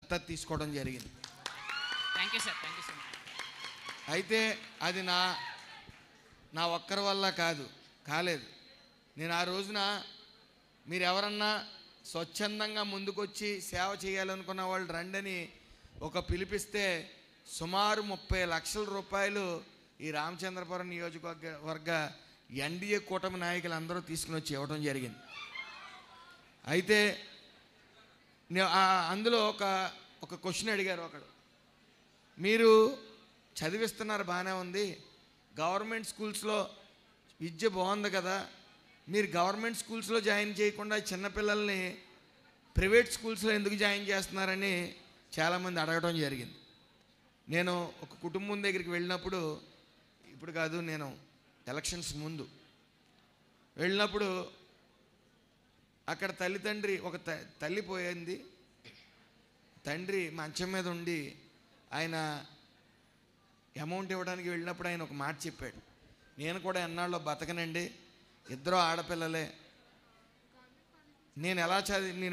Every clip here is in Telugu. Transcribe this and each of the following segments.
దత్తత తీసుకోవడం జరిగింది. Thank you sir, thank you so much. అయితే అది నా ఒక్కరి వల్ల కాలేదు. నేను ఆ రోజున మీరు ఎవరన్నా స్వచ్ఛందంగా ముందుకొచ్చి సేవ చేయాలనుకున్న వాళ్ళు రండని ఒక పిలిపిస్తే సుమారు 30 లక్షల రూపాయలు ఈ రామచంద్రపురం నియోజకవర్గ ఎన్డీఏ కూటమి నాయకులు అందరూ తీసుకుని వచ్చి ఇవ్వడం జరిగింది. అయితే అందులో ఒక క్వశ్చన్ అడిగారు ఒకడు, మీరు చదివిస్తున్నారు బాగానే ఉంది, గవర్నమెంట్ స్కూల్స్లో విద్య బాగుంది కదా, మీరు గవర్నమెంట్ స్కూల్స్లో జాయిన్ చేయకుండా చిన్నపిల్లల్ని ప్రైవేట్ స్కూల్స్లో ఎందుకు జాయిన్ చేస్తున్నారని చాలామంది అడగడం జరిగింది. నేను ఒక కుటుంబం దగ్గరికి వెళ్ళినప్పుడు, ఇప్పుడు కాదు, నేను ఎలక్షన్స్ ముందు వెళ్ళినప్పుడు అక్కడ తల్లిదండ్రి ఒక తల్లి పోయింది. తండ్రి మంచం మీద ఉండి ఆయన అమౌంట్ ఇవ్వడానికి వెళ్ళినప్పుడు ఆయన ఒక మాట చెప్పాడు, నేను కూడా ఎన్నాళ్ళలో బతకనండి, ఇద్దరు ఆడపిల్లలే, నేను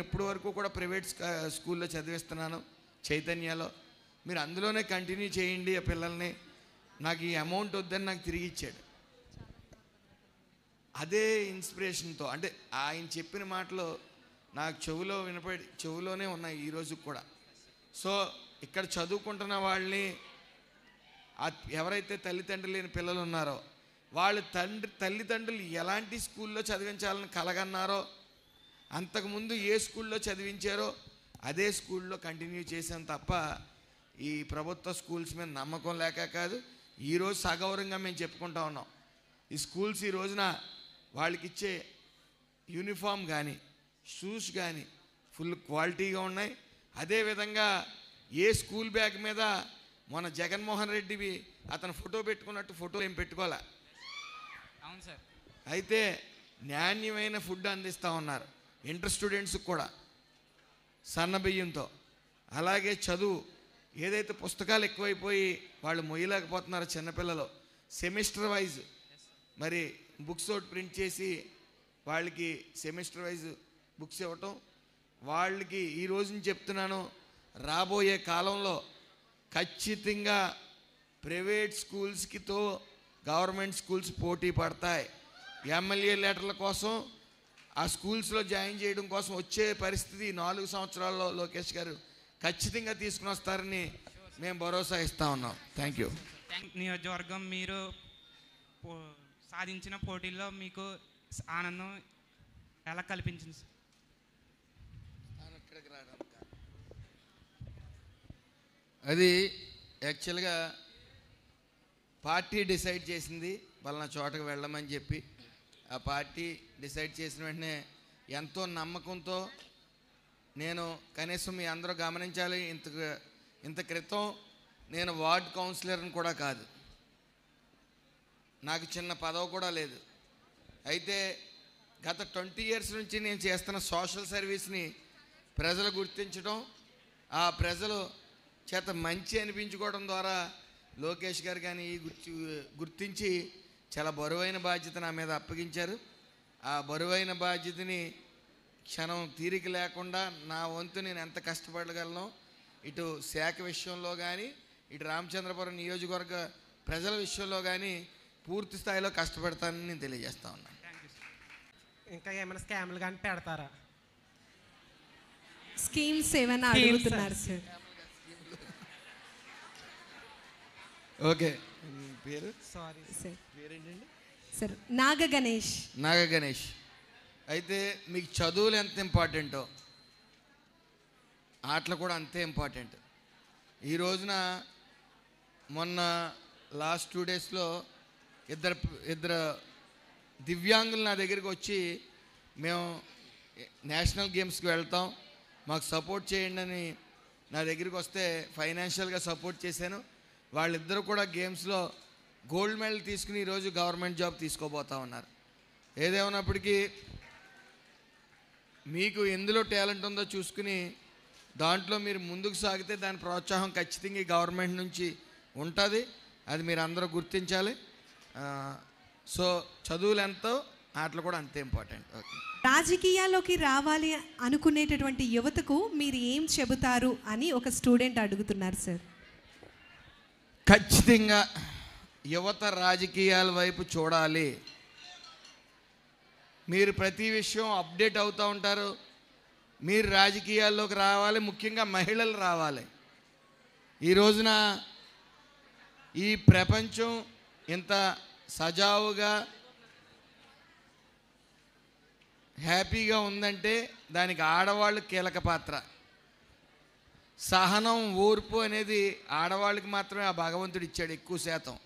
ఇప్పటి వరకు కూడా ప్రైవేట్ స్కూల్లో చదివిస్తున్నాను చైతన్యలో, మీరు అందులోనే కంటిన్యూ చేయండి ఆ పిల్లల్ని, నాకు ఈ అమౌంట్ వద్దని నాకు తిరిగి ఇచ్చాడు. అదే ఇన్స్పిరేషన్తో, అంటే ఆయన చెప్పిన మాటలు నాకు చెవులోనే ఉన్నాయి ఈరోజు కూడా. సో ఇక్కడ చదువుకుంటున్న వాళ్ళని, ఎవరైతే తల్లిదండ్రులు లేని పిల్లలు ఉన్నారో వాళ్ళ తల్లిదండ్రులు ఎలాంటి స్కూల్లో చదివించాలని కలగన్నారో, అంతకుముందు ఏ స్కూల్లో చదివించారో అదే స్కూల్లో కంటిన్యూ చేసాం తప్ప ఈ ప్రభుత్వ స్కూల్స్ మీద నమ్మకం లేక కాదు. ఈరోజు సగౌరవంగా మేము చెప్పుకుంటా ఉన్నాం. ఈ స్కూల్స్ ఈ రోజున వాళ్ళకి ఇచ్చే యూనిఫామ్ కానీ షూస్ కానీ ఫుల్ క్వాలిటీగా ఉన్నాయి. అదేవిధంగా ఏ స్కూల్ బ్యాగ్ మీద మన జగన్మోహన్ రెడ్డివి అతను ఫోటో పెట్టుకున్నట్టు ఫోటో ఏం పెట్టుకోలే. అవును సార్. అయితే నాణ్యమైన ఫుడ్ అందిస్తూ ఉన్నారు ఇంటర్ స్టూడెంట్స్కి కూడా సన్న బియ్యంతో. అలాగే చదువు, ఏదైతే పుస్తకాలు ఎక్కువైపోయి వాళ్ళు మొయ్యలేకపోతున్నారో చిన్నపిల్లలు, సెమిస్టర్ వైజ్ మరి బుక్స్ ఒకటి ప్రింట్ చేసి వాళ్ళకి సెమిస్టర్ వైజ్ బుక్స్ ఇవ్వటం, వాళ్ళకి ఈ రోజున చెప్తున్నాను, రాబోయే కాలంలో ఖచ్చితంగా ప్రైవేట్ స్కూల్స్కితో గవర్నమెంట్ స్కూల్స్ పోటీ పడతాయి. ఎమ్మెల్యే లెటర్ల కోసం ఆ స్కూల్స్లో జాయిన్ చేయడం కోసం వచ్చే పరిస్థితి 4 సంవత్సరాల్లో లోకేష్ గారు ఖచ్చితంగా తీసుకుని వస్తారని మేము భరోసా ఇస్తా ఉన్నాం. Thank you. నియోజకవర్గం మీరు సాధించిన పోటీల్లో మీకు ఆనందం ఎలా కల్పించింది సార్? అది యాక్చువల్గా పార్టీ డిసైడ్ చేసింది పలానా చోటకు వెళ్ళమని చెప్పి. ఆ పార్టీ డిసైడ్ చేసిన వెంటనే ఎంతో నమ్మకంతో నేను, కనీసం మీ అందరూ గమనించాలి, ఇంత క్రితం నేను వార్డ్ కౌన్సిలర్ని కూడా కాదు, నాకు చిన్న పదవి కూడా లేదు. అయితే గత 20 years నుంచి నేను చేస్తున్న సోషల్ సర్వీస్ని ప్రజలు గుర్తించడం, ఆ ప్రజలు చేత మంచి అనిపించుకోవడం ద్వారా లోకేష్ గారు కానీ గుర్తించి చాలా బరువైన బాధ్యత నా మీద అప్పగించారు. ఆ బరువైన బాధ్యతని క్షణం తీరిక లేకుండా నా వంతు నేను ఎంత కష్టపడగలను, ఇటు శాఖ విషయంలో కానీ ఇటు రామచంద్రపురం నియోజకవర్గ ప్రజల విషయంలో కానీ పూర్తి స్థాయిలో కష్టపడతానని నేను తెలియజేస్తా ఉన్నాను. ఇంకా ఏమైనా స్కామ్లు కానీ పెడతారా? స్కీమ్స్ ఏమైనా అడుగుతున్నారు సార్? ఓకే, పేరు సారీ సార్, పేరేంటండి? సార్ నాగ గణేష్. అయితే మీకు చదువులు ఎంత ఇంపార్టెంటో ఆటలు కూడా అంతే ఇంపార్టెంట్. ఈ రోజున మొన్న లాస్ట్ 2 daysలో ఇద్దరు దివ్యాంగులు నా దగ్గరికి వచ్చి, మేము నేషనల్ గేమ్స్కి వెళ్తాం, మాకు సపోర్ట్ చేయండి అని నా దగ్గరికి వస్తే ఫైనాన్షియల్గా సపోర్ట్ చేశాను. వాళ్ళిద్దరూ కూడా గేమ్స్లో గోల్డ్ మెడల్ తీసుకుని ఈరోజు గవర్నమెంట్ జాబ్ తీసుకోబోతా ఉన్నారు. ఏదేమన్నప్పటికీ మీకు ఎందులో టాలెంట్ ఉందో చూసుకుని దాంట్లో మీరు ముందుకు సాగితే దాని ప్రోత్సాహం ఖచ్చితంగా గవర్నమెంట్ నుంచి ఉంటుంది. అది మీరు అందరూ గుర్తించాలి. సో చదువులు ఎంతో ఆటలు కూడా అంతే ఇంపార్టెంట్. ఓకే. రాజకీయాల్లోకి రావాలి అనుకునేటటువంటి యువతకు మీరు ఏం చెబుతారు అని ఒక స్టూడెంట్ అడుగుతున్నారు సార్. ఖచ్చితంగా యువత రాజకీయాల వైపు చూడాలి. మీరు ప్రతి విషయం అప్డేట్ అవుతూ ఉంటారు. మీరు రాజకీయాల్లోకి రావాలి, ముఖ్యంగా మహిళలు రావాలి. ఈ రోజున ఈ ప్రపంచం ఇంత సజావుగా హ్యాపీగా ఉందంటే దానికి ఆడవాళ్ళు కీలక పాత్ర. సహనం, ఓర్పు అనేది ఆడవాళ్ళకి మాత్రమే ఆ భగవంతుడు ఇచ్చాడు ఎక్కువ శాతం.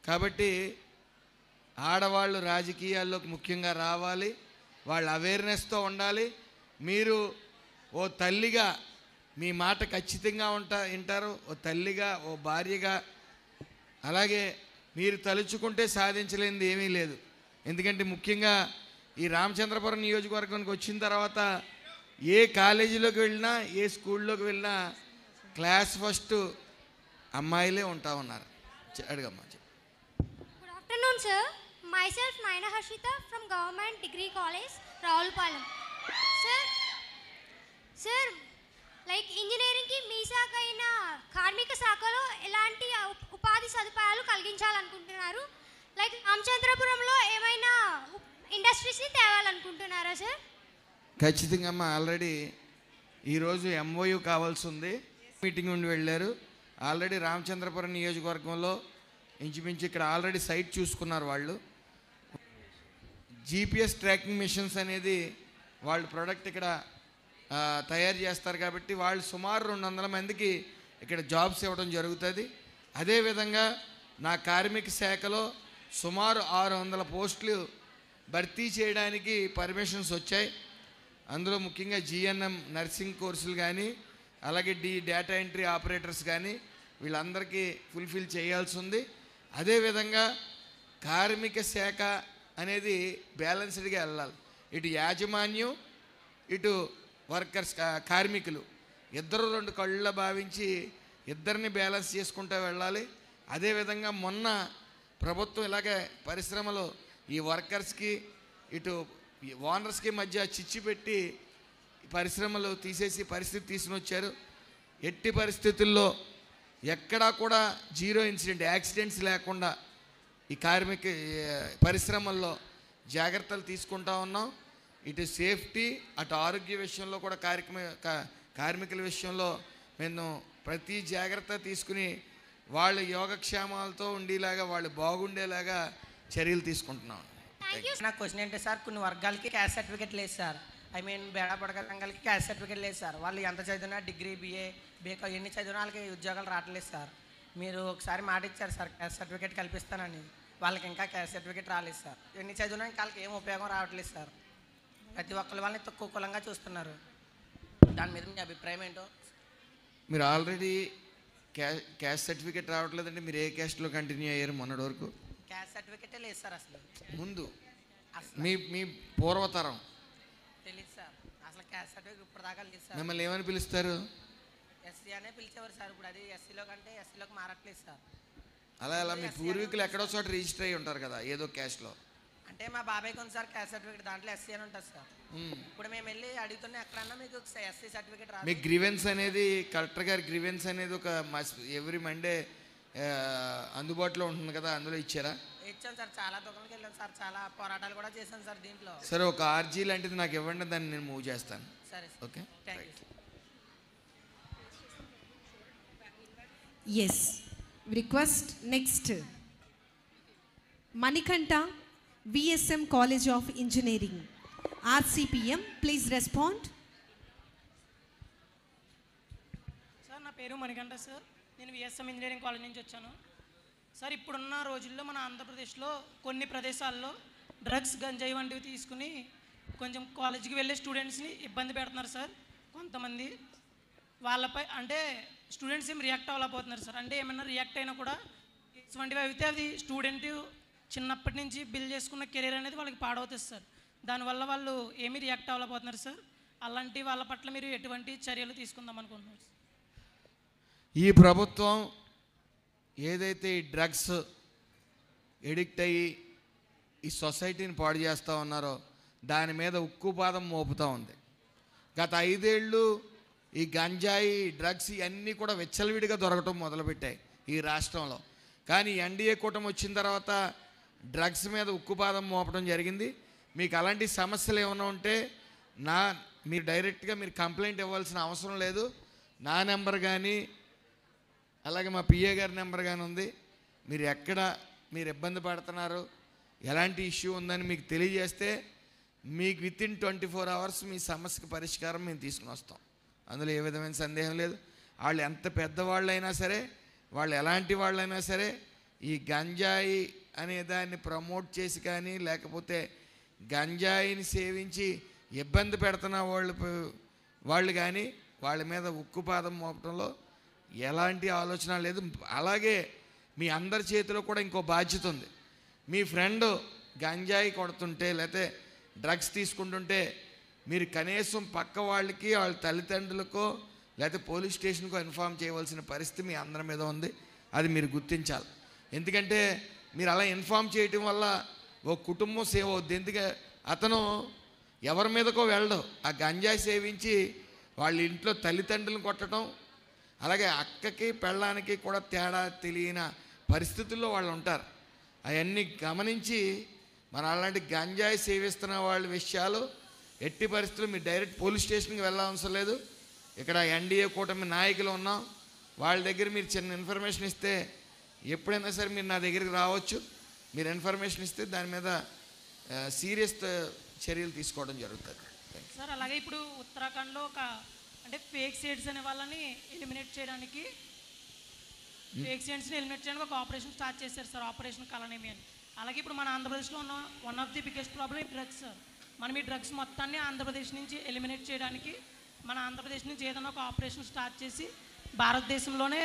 కాబట్టి ఆడవాళ్ళు రాజకీయాల్లోకి ముఖ్యంగా రావాలి, వాళ్ళు అవేర్నెస్తో ఉండాలి. మీరు ఓ తల్లిగా మీ మాట ఖచ్చితంగా వింటారు, ఓ తల్లిగా, ఓ భార్యగా. అలాగే మీరు తలుచుకుంటే సాధించలేనిది ఏమీ లేదు. ఎందుకంటే ముఖ్యంగా ఈ రామచంద్రపురం నియోజకవర్గానికి వచ్చిన తర్వాత ఏ కాలేజీలోకి వెళ్ళినా, ఏ స్కూల్లోకి వెళ్ళినా క్లాస్ ఫస్ట్ అమ్మాయిలే ఉంటా ఉన్నారు. అడగమ్మా. Good afternoon, sir. Myself, Naina Harshita from Government Degree College, Rawalpalam. Sir, like engineering కి మీ శాఖ అయిన కార్మిక శాఖలో ఎలాంటి ఉపాధి సదుపాయాలు కలిగించాలనుకుంటున్నారు? లైక్ రామచంద్రపురంలో ఏమైనా ఇండస్ట్రీస్ని తేవాలనుకుంటున్నారా సార్? ఖచ్చితంగా అమ్మా. ఆల్రెడీ ఈరోజు ఎంఓయూ కావాల్సి ఉంది, మీటింగ్ నుండి వెళ్ళారు. ఆల్రెడీ రామచంద్రపురం నియోజకవర్గంలో ఇంచుమించు ఇక్కడ ఆల్రెడీ సైట్ చూసుకున్నారు వాళ్ళు. జీపీఎస్ ట్రాకింగ్ మిషన్స్ అనేది వాళ్ళు ప్రోడక్ట్ ఇక్కడ తయారు చేస్తారు. కాబట్టి వాళ్ళు సుమారు 200 మందికి ఇక్కడ జాబ్స్ ఇవ్వడం జరుగుతుంది. అదేవిధంగా నా కార్మిక శాఖలో సుమారు 600 పోస్టులు భర్తీ చేయడానికి పర్మిషన్స్ వచ్చాయి. అందులో ముఖ్యంగా జిఎన్ఎం నర్సింగ్ కోర్సులు కానీ, అలాగే డేటా ఎంట్రీ ఆపరేటర్స్ కానీ వీళ్ళందరికీ ఫుల్ఫిల్ చేయాల్సి ఉంది. అదేవిధంగా కార్మిక శాఖ అనేది బ్యాలెన్స్డ్గా వెళ్ళాలి. ఇటు యాజమాన్యం, ఇటు వర్కర్స్, కార్మికులు ఇద్దరు 2 కళ్ళ భావించి ఇద్దరిని బ్యాలెన్స్ చేసుకుంటూ వెళ్ళాలి. అదేవిధంగా మొన్న ప్రభుత్వం ఇలాగే పరిశ్రమలో ఈ వర్కర్స్కి, ఇటు ఓనర్స్కి మధ్య చిచ్చు పెట్టి పరిశ్రమలు తీసేసి పరిస్థితి తీసుకుని వచ్చారు. ఎట్టి పరిస్థితుల్లో ఎక్కడా కూడా జీరో ఇన్సిడెంట్, యాక్సిడెంట్స్ లేకుండా ఈ పరిశ్రమల్లో జాగ్రత్తలు తీసుకుంటా ఉన్నాం. ఇటు సేఫ్టీ, అటు ఆరోగ్య విషయంలో కూడా కార్మికుల విషయంలో మేము ప్రతి జాగ్రత్త తీసుకుని వాళ్ళ యోగక్షేమాలతో ఉండేలాగా, వాళ్ళు బాగుండేలాగా చర్యలు తీసుకుంటున్నాం. నా క్వశ్చన్ ఏంటి సార్, కొన్ని వర్గాలకి క్యాస్ట్ సర్టిఫికేట్ లేదు సార్. ఐ మీన్ బేడా బడగ రంగాలకి క్యాస్ట్ సర్టిఫికేట్ లేదు సార్. వాళ్ళు ఎంత చదివినా, డిగ్రీ, బిఏ, బీకామ్ ఎన్ని చదివినా వాళ్ళకి ఉద్యోగాలు రావట్లేదు సార్. మీరు ఒకసారి మాట ఇచ్చారు సార్ క్యాస్ట్ సర్టిఫికేట్ కల్పిస్తానని, వాళ్ళకి ఇంకా క్యాస్ట్ సర్టిఫికేట్ రాలేదు సార్. ఎన్ని చదివినా ఇంకా వాళ్ళకి ఏం ఉపయోగం రావట్లేదు సార్. ప్రతి ఒక్కరి వాళ్ళని తక్కువ కులంగా చూస్తున్నారు. దాని మీద మీ అభిప్రాయం ఏంటో? మీరు ఆల్రెడీ క్యాస్ట్ సర్టిఫికేట్ రావట్లేదంటే మీరు ఏ క్యాస్ట్లో కంటిన్యూ అయ్యారు మొన్నటి వరకు? క్యాస్ట్ సర్టిఫికేటే లేదు సార్ అసలు. ముందు మీ పూర్వతరం తెలియదు సార్. అసలు క్యాస్ట్ సర్టిఫికేట్ ఇప్పుడు దాకా లేదు సార్. మిమ్మల్ని ఏమని పిలుస్తారు? ఎస్సీ అనే పిలిచేవారు సార్. ఇప్పుడు అది ఎస్సీలో కంటే ఎస్సీలోకి మారట్లేదు సార్. అలా మీ పూర్వీకులు ఎక్కడో చోట రిజిస్టర్ అయ్యి ఉంటారు కదా ఏదో క్యాస్ట్లో. అంటే మా బాబాయ్ కొంత సార్ క్యాస్ట్ సర్టిఫికేట్, దాంట్లో ఎస్సీ అని ఉంటుంది సార్. ఇప్పుడు మేము వెళ్ళి అడుగుతున్నా ఎక్కడన్నా మీకు ఎస్సీ సర్టిఫికేట్ రాదు. మీ గ్రీవెన్స్ అనేది, కలెక్టర్ గారి గ్రీవెన్స్ అనేది ఒక ఎవ్రీ మండే అందుబాటులో ఉంటుంది కదా, అందులో ఇచ్చారా? ఇచ్చాం సార్. చాలా దూరంకి వెళ్ళాం సార్. చాలా పోరాటాలు కూడా చేశాం సార్ దీంట్లో. సరే, ఒక ఆర్జీ లాంటిది నాకు ఇవ్వండి, దాన్ని నేను మూవ్ చేస్తాను. సరే sir. Okay, thank you. Yes, request next Manikanta, VSM college of engineering, RCPM. Please respond. Sir, నా పేరు మణికంఠ సార్. నేను విఎస్ఎం ఇంజనీరింగ్ కాలేజ్ నుంచి వచ్చాను సార్. ఇప్పుడున్న రోజుల్లో మన ఆంధ్రప్రదేశ్లో కొన్ని ప్రదేశాల్లో డ్రగ్స్, గంజాయి వంటివి తీసుకుని కొంచెం కాలేజీకి వెళ్ళే స్టూడెంట్స్ని ఇబ్బంది పెడుతున్నారు సార్. కొంతమంది వాళ్ళపై అంటే స్టూడెంట్స్ ఏం రియాక్ట్ అవ్వలేకపోతున్నారు సార్. అంటే ఏమన్నా రియాక్ట్ అయినా కూడా ఇటువంటివి అయితే అది స్టూడెంట్ చిన్నప్పటి నుంచి బిల్డ్ చేసుకున్న కెరీర్ అనేది వాళ్ళకి పాడవుతుంది సార్. దానివల్ల వాళ్ళు ఏమీ రియాక్ట్ అవ్వలేకపోతున్నారు సార్. అలాంటి వాళ్ళ పట్ల మీరు ఎటువంటి చర్యలు తీసుకుందాం అనుకుంటున్నారు? ఈ ప్రభుత్వం ఏదైతే ఈ డ్రగ్స్ ఎడిక్ట్ అయ్యి ఈ సొసైటీని పాడు చేస్తూ ఉన్నారో దాని మీద ఉక్కుపాదం మోపుతూ ఉంది. గత 5 ఏళ్ళు ఈ గంజాయి డ్రగ్స్ ఇవన్నీ కూడా విచ్చలవిడిగా దొరకటం మొదలుపెట్టాయి ఈ రాష్ట్రంలో. కానీ ఎన్డీఏ కూటమి వచ్చిన తర్వాత డ్రగ్స్ మీద ఉక్కుపాదం మోపడం జరిగింది. మీకు అలాంటి సమస్యలు ఏమైనా ఉంటే మీరు డైరెక్ట్గా మీరు కంప్లైంట్ ఇవ్వాల్సిన అవసరం లేదు. నా నెంబర్ కానీ అలాగే మా పిఏ గారి నెంబర్ కానీ ఉంది. మీరు ఇబ్బంది పడుతున్నారు, ఎలాంటి ఇష్యూ ఉందని మీకు తెలియజేస్తే మీకు వితిన్ 24 hours మీ సమస్యకు పరిష్కారం మేము తీసుకుని వస్తాం. అందులో ఏ విధమైన సందేహం లేదు. వాళ్ళు ఎంత పెద్దవాళ్ళైనా సరే, వాళ్ళు ఎలాంటి వాళ్ళైనా సరే, ఈ గంజాయి అనే దాన్ని ప్రమోట్ చేసి కానీ లేకపోతే గంజాయిని సేవించి ఇబ్బంది పెడుతున్న వాళ్ళు కానీ వాళ్ళ మీద ఉక్కుపాదం మోపడంలో ఎలాంటి ఆలోచన లేదు. అలాగే మీ అందరి చేతిలో కూడా ఇంకో బాధ్యత ఉంది. మీ ఫ్రెండ్ గంజాయి కొడుతుంటే లేకపోతే డ్రగ్స్ తీసుకుంటుంటే మీరు కనీసం పక్క వాళ్ళకి వాళ్ళ తల్లిదండ్రులకో లేకపోతే పోలీస్ స్టేషన్కో ఇన్ఫామ్ చేయవలసిన పరిస్థితి మీ అందరి మీద ఉంది. అది మీరు గుర్తించాలి. ఎందుకంటే మీరు అలా ఇన్ఫామ్ చేయటం వల్ల ఓ కుటుంబం సేవ్ అవుద్ది. ఎందుకంటే అతను ఎవరి మీదకో వెళ్ళడు, ఆ గంజాయి సేవించి వాళ్ళ ఇంట్లో తల్లిదండ్రులను కొట్టడం, అలాగే అక్కకి పెళ్ళానికి కూడా తేడా తెలియని పరిస్థితుల్లో వాళ్ళు ఉంటారు. అవన్నీ గమనించి మన అలాంటి గంజాయి సేవిస్తున్న వాళ్ళ విషయాలు ఎట్టి పరిస్థితుల్లో మీరు డైరెక్ట్ పోలీస్ స్టేషన్కి వెళ్ళవసరం లేదు. ఇక్కడ ఎన్డీఏ కూటమి నాయకులు ఉన్నాం, వాళ్ళ దగ్గర మీరు చిన్న ఇన్ఫర్మేషన్ ఇస్తే ఎప్పుడైనా సరే మీరు నా దగ్గరికి రావచ్చు. మీరు ఇన్ఫర్మేషన్ ఇస్తే దాని మీద సీరియస్ చర్యలు తీసుకోవడం జరుగుతుంది. సార్ అలాగే ఇప్పుడు ఉత్తరాఖండ్లో అంటే ఫేక్ సీడ్స్ అనే వాళ్ళని ఎలిమినేట్ చేయడానికి ఒక ఆపరేషన్ స్టార్ట్ చేశారు సార్, ఆపరేషన్ కలనేమి అని. అలాగే ఇప్పుడు మన ఆంధ్రప్రదేశ్లో ఉన్న one of the biggest problem ఈ డ్రగ్స్ సార్. మనం ఈ డ్రగ్స్ మొత్తాన్ని ఆంధ్రప్రదేశ్ నుంచి ఎలిమినేట్ చేయడానికి మన ఆంధ్రప్రదేశ్ నుంచి ఏదైనా ఒక ఆపరేషన్ స్టార్ట్ చేసి భారతదేశంలోనే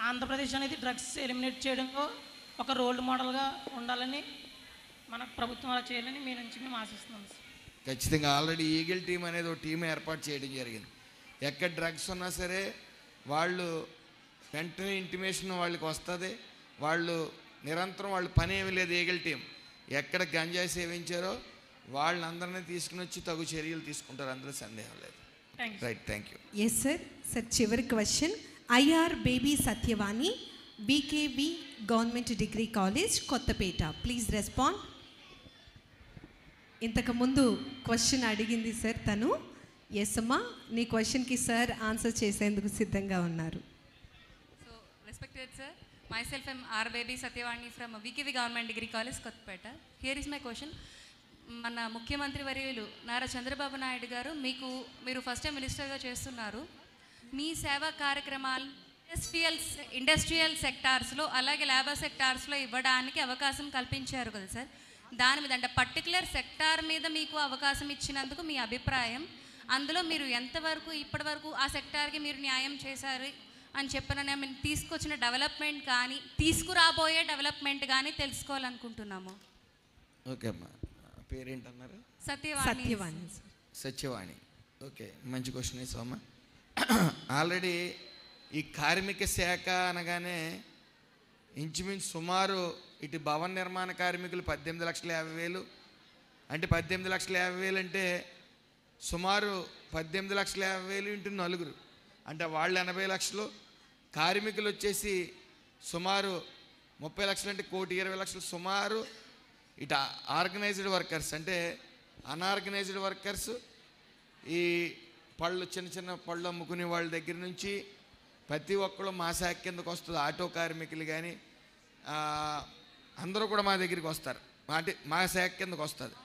ఆంధ్రప్రదేశ్ అనేది డ్రగ్స్ ఎలిమినేట్ చేయడంలో ఒక రోల్ మోడల్గా ఉండాలని మన ప్రభుత్వం అలా చేయాలని మీ నుంచి మేము ఆశిస్తున్నాం సార్. ఖచ్చితంగా ఆల్రెడీ ఈగిల్ టీం అనేది ఒక టీం ఏర్పాటు చేయడం జరిగింది. ఎక్కడ డ్రగ్స్ ఉన్నా సరే వాళ్ళు వెంటనే ఇంటిమేషన్ వాళ్ళకి వస్తుంది. వాళ్ళు నిరంతరం వాళ్ళ పని ఏమీ లేదు. ఈగిల్ టీం ఎక్కడ గంజాయి సేవించారో వాళ్ళందరినీ తీసుకుని వచ్చి తగు చర్యలు తీసుకుంటారు, అందులో సందేహం లేదు. Right, thank you. Yes sir. Sir చివరి question, IR Baby Satyavani, BKV government degree college, Kothapeta. Please respond. ఇంతకుముందు క్వశ్చన్ అడిగింది సార్ తను. ఎస్ అమ్మా, నీ క్వశ్చన్కి సార్ ఆన్సర్ చేసేందుకు సిద్ధంగా ఉన్నారు. So respected sir, myself I'm R Baby Satyavani from BKV Government Degree College, Kottapeta. Here is my question. మన ముఖ్యమంత్రి వర్యులు నారా చంద్రబాబు నాయుడు గారు మీరు ఫస్ట్ టైం మినిస్టర్గా చేస్తున్నారు. మీ సేవా కార్యక్రమాలు ఇండస్ట్రియల్ సెక్టార్స్లో అలాగే లేబర్ సెక్టార్స్లో ఇవ్వడానికి అవకాశం కల్పించారు కదా సార్. దాని మీద అంటే పర్టికులర్ సెక్టార్ మీద మీకు అవకాశం ఇచ్చినందుకు మీ అభిప్రాయం, అందులో మీరు ఎంతవరకు ఇప్పటివరకు ఆ సెక్టార్కి మీరు న్యాయం చేశారు అని చెప్పిన మేము తీసుకొచ్చిన డెవలప్మెంట్ కానీ తీసుకురాబోయే డెవలప్మెంట్ కానీ తెలుసుకోవాలనుకుంటున్నాము. ఓకే అమ్మా, పేరేంటన్నారు? సత్యవాణి. సత్యవాణి. ఓకే, మంచి క్వశ్చన్ వేసావమ్మా. ఆల్రెడీ ఈ కార్మిక శాఖ అనగానే ఇంచుమించు సుమారు ఇటు భవన నిర్మాణ కార్మికులు 18,50,000, అంటే 18,50,000 అంటే సుమారు 18,50,000 ఇంటూ 4, అంటే వాళ్ళు 80 లక్షలు, కార్మికులు వచ్చేసి సుమారు 30 లక్షలు, అంటే 1,20,00,000 సుమారు. ఇటు ఆర్గనైజ్డ్ వర్కర్స్ అంటే అన్ఆర్గనైజ్డ్ వర్కర్స్, ఈ చిన్న చిన్న పళ్ళు అమ్ముకునే వాళ్ళ దగ్గర నుంచి ప్రతి ఒక్కళ్ళు మా శాఖ కిందకు వస్తుంది. ఆటో కార్మికులు కానీ అందరూ కూడా మా దగ్గరికి వస్తారు, అంటే మా శాఖ కిందకు వస్తుంది.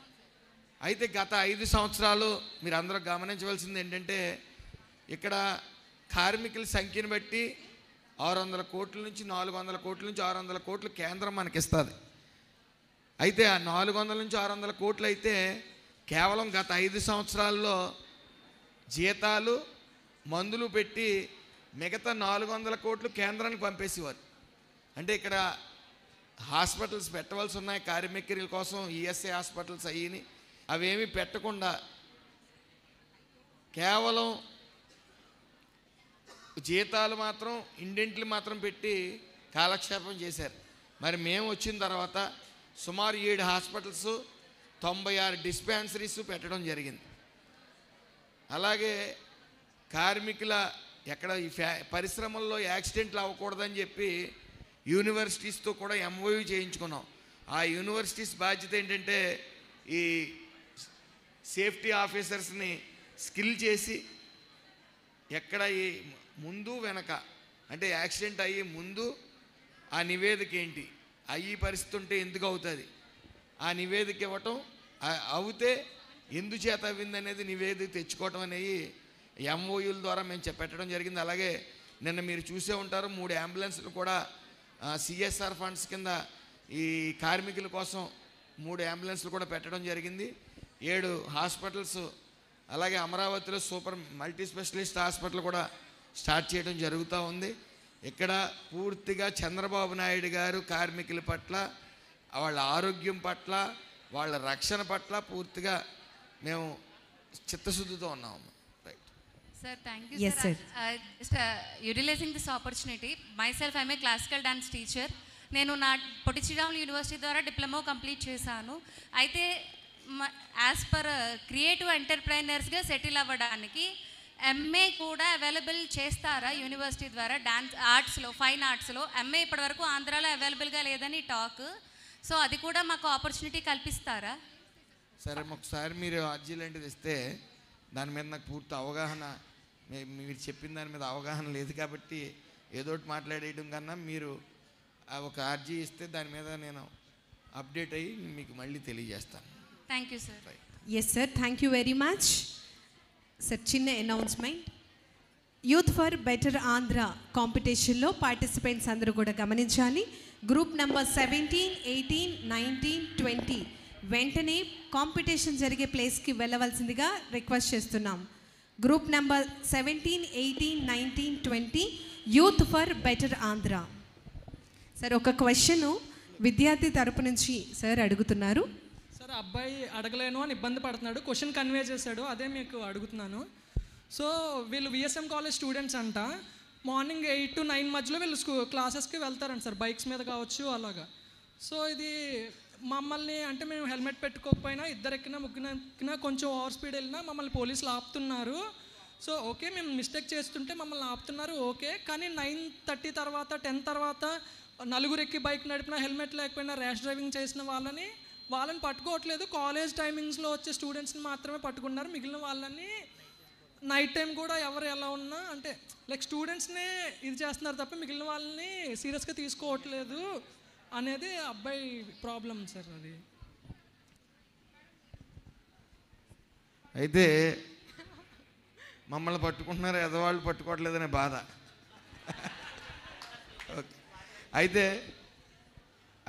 అయితే గత 5 సంవత్సరాలు మీరు అందరూ గమనించవలసింది ఏంటంటే ఇక్కడ కార్మికుల సంఖ్యను బట్టి 600 కోట్ల నుంచి 400 కోట్ల నుంచి 600 కోట్లు కేంద్రం మనకి ఇస్తుంది. అయితే ఆ 400 నుంచి 600 కోట్లు అయితే కేవలం గత 5 సంవత్సరాల్లో జీతాలు మందులు పెట్టి మిగతా 400 కోట్లు కేంద్రానికి పంపేసేవారు. అంటే ఇక్కడ హాస్పిటల్స్ పెట్టవలసి ఉన్నాయి కార్మికుల కోసం, ఈఎస్ఐ హాస్పిటల్స్ అయ్యి అవేమీ పెట్టకుండా కేవలం జీతాలు మాత్రం ఇండెంట్లు మాత్రం పెట్టి కాలక్షేపం చేశారు. మరి మేము వచ్చిన తర్వాత సుమారు 7 హాస్పిటల్స్, 96 డిస్పెన్సరీస్ పెట్టడం జరిగింది. అలాగే కార్మికుల ఎక్కడ ఈ పరిశ్రమల్లో యాక్సిడెంట్లు అవ్వకూడదని చెప్పి యూనివర్సిటీస్తో కూడా ఎంఓయూ చేయించుకున్నాం. ఆ యూనివర్సిటీస్ బాధ్యత ఏంటంటే ఈ సేఫ్టీ ఆఫీసర్స్ని స్కిల్ చేసి ఎక్కడ ఈ ముందు వెనక అంటే యాక్సిడెంట్ అయ్యి ముందు ఆ నివేదిక ఏంటి, అయ్యి పరిస్థితి ఉంటే ఎందుకు అవుతుంది, ఆ నివేదిక ఇవ్వటం, అవుతే ఎందుచేత అవ్వింది అనేది నివేదిక తెచ్చుకోవటం అనేది ఎంఓయూల ద్వారా మేము పెట్టడం జరిగింది. అలాగే నిన్న మీరు చూసే ఉంటారు 3 అంబులెన్స్లు కూడా సిఎస్ఆర్ ఫండ్స్ కింద ఈ కార్మికుల కోసం 3 అంబులెన్స్లు కూడా పెట్టడం జరిగింది. 7 హాస్పిటల్స్, అలాగే అమరావతిలో సూపర్ మల్టీ స్పెషలిస్ట్ హాస్పిటల్ కూడా స్టార్ట్ చేయడం జరుగుతూ ఉంది. ఇక్కడ పూర్తిగా చంద్రబాబు నాయుడు గారు కార్మికుల పట్ల, వాళ్ళ ఆరోగ్యం పట్ల, వాళ్ళ రక్షణ పట్ల పూర్తిగా మేము చిత్తశుద్ధితో ఉన్నాము. Sir, thank you. Yes, sir. Just utilizing this opportunity, myself, I'm a classical dance teacher. నేను నా పొట్టి శ్రీరాములు యూనివర్సిటీ ద్వారా డిప్లొమా కంప్లీట్ చేశాను. అయితే యాజ్ పర్ క్రియేటివ్ ఎంటర్ప్రైనర్స్గా సెటిల్ అవ్వడానికి ఎంఏ కూడా అవైలబుల్ చేస్తారా యూనివర్సిటీ ద్వారా? డాన్స్ ఆర్ట్స్లో, ఫైన్ ఆర్ట్స్లో ఎంఏ ఇప్పటివరకు ఆంధ్రాలో అవైలబుల్గా లేదని టాక్. సో అది కూడా మాకు ఆపర్చునిటీ కల్పిస్తారా? సరే, ఒకసారి మీరు అర్జీ లాంటిది ఇస్తే దాని మీద నాకు పూర్తి అవగాహన, మీరు చెప్పిన దాని మీద అవగాహన లేదు కాబట్టి ఏదో ఒకటి మాట్లాడేయడం కన్నా మీరు ఒక అర్జీ ఇస్తే దాని మీద నేను అప్డేట్ అయ్యి మీకు మళ్ళీ తెలియజేస్తాను. Thank you sir. Yes sir, thank you very much sir. చిన్న announcement, youth for better Andhra కాంపిటీషన్లో పార్టిసిపెంట్స్ అందరూ కూడా గమనించాలి. గ్రూప్ నెంబర్ 17, 18, 19, 20 వెంటనే కాంపిటీషన్ జరిగే ప్లేస్కి వెళ్ళవలసిందిగా రిక్వెస్ట్ చేస్తున్నాం. Group number 17, 18, 19, 20 youth for better Andhra. Sir, ఒక క్వశ్చన్ విద్యార్థి తరపు నుంచి సార్ అడుగుతున్నారు. సార్, అబ్బాయి అడగలేను అని ఇబ్బంది పడుతున్నాడు, క్వశ్చన్ కన్వే చేశాడు, అదే మీకు అడుగుతున్నాను. సో వీళ్ళు విఎస్ఎం కాలేజ్ స్టూడెంట్స్ అంట. మార్నింగ్ 8 to 9 మధ్యలో వీళ్ళు క్లాసెస్కి వెళ్తారంట సార్, బైక్స్ మీద కావచ్చు అలాగా. సో ఇది మమ్మల్ని అంటే మేము హెల్మెట్ పెట్టుకోకపోయినా, 2 ఎక్కినా 3 ఎక్కినా, కొంచెం ఓవర్ స్పీడ్ వెళ్ళినా మమ్మల్ని పోలీసులు ఆపుతున్నారు. సో ఓకే, మేము మిస్టేక్ చేస్తుంటే మమ్మల్ని ఆపుతున్నారు, ఓకే. కానీ 9:30 తర్వాత 10 తర్వాత 4 ఎక్కి బైక్ నడిపినా, హెల్మెట్ లేకపోయినా, ర్యాష్ డ్రైవింగ్ చేసిన వాళ్ళని పట్టుకోవట్లేదు. కాలేజ్ టైమింగ్స్లో వచ్చే స్టూడెంట్స్ని మాత్రమే పట్టుకున్నారు. మిగిలిన వాళ్ళని నైట్ టైం కూడా ఎవరు ఎలా ఉన్నా అంటే లైక్ స్టూడెంట్స్నే ఇది చేస్తున్నారు తప్ప మిగిలిన వాళ్ళని సీరియస్గా తీసుకోవట్లేదు అనేది అబ్బాయి ప్రాబ్లం సార్. అది అయితే మమ్మల్ని పట్టుకుంటున్నారు, ఎదవాళ్ళు పట్టుకోవట్లేదనే బాధ. ఓకే, అయితే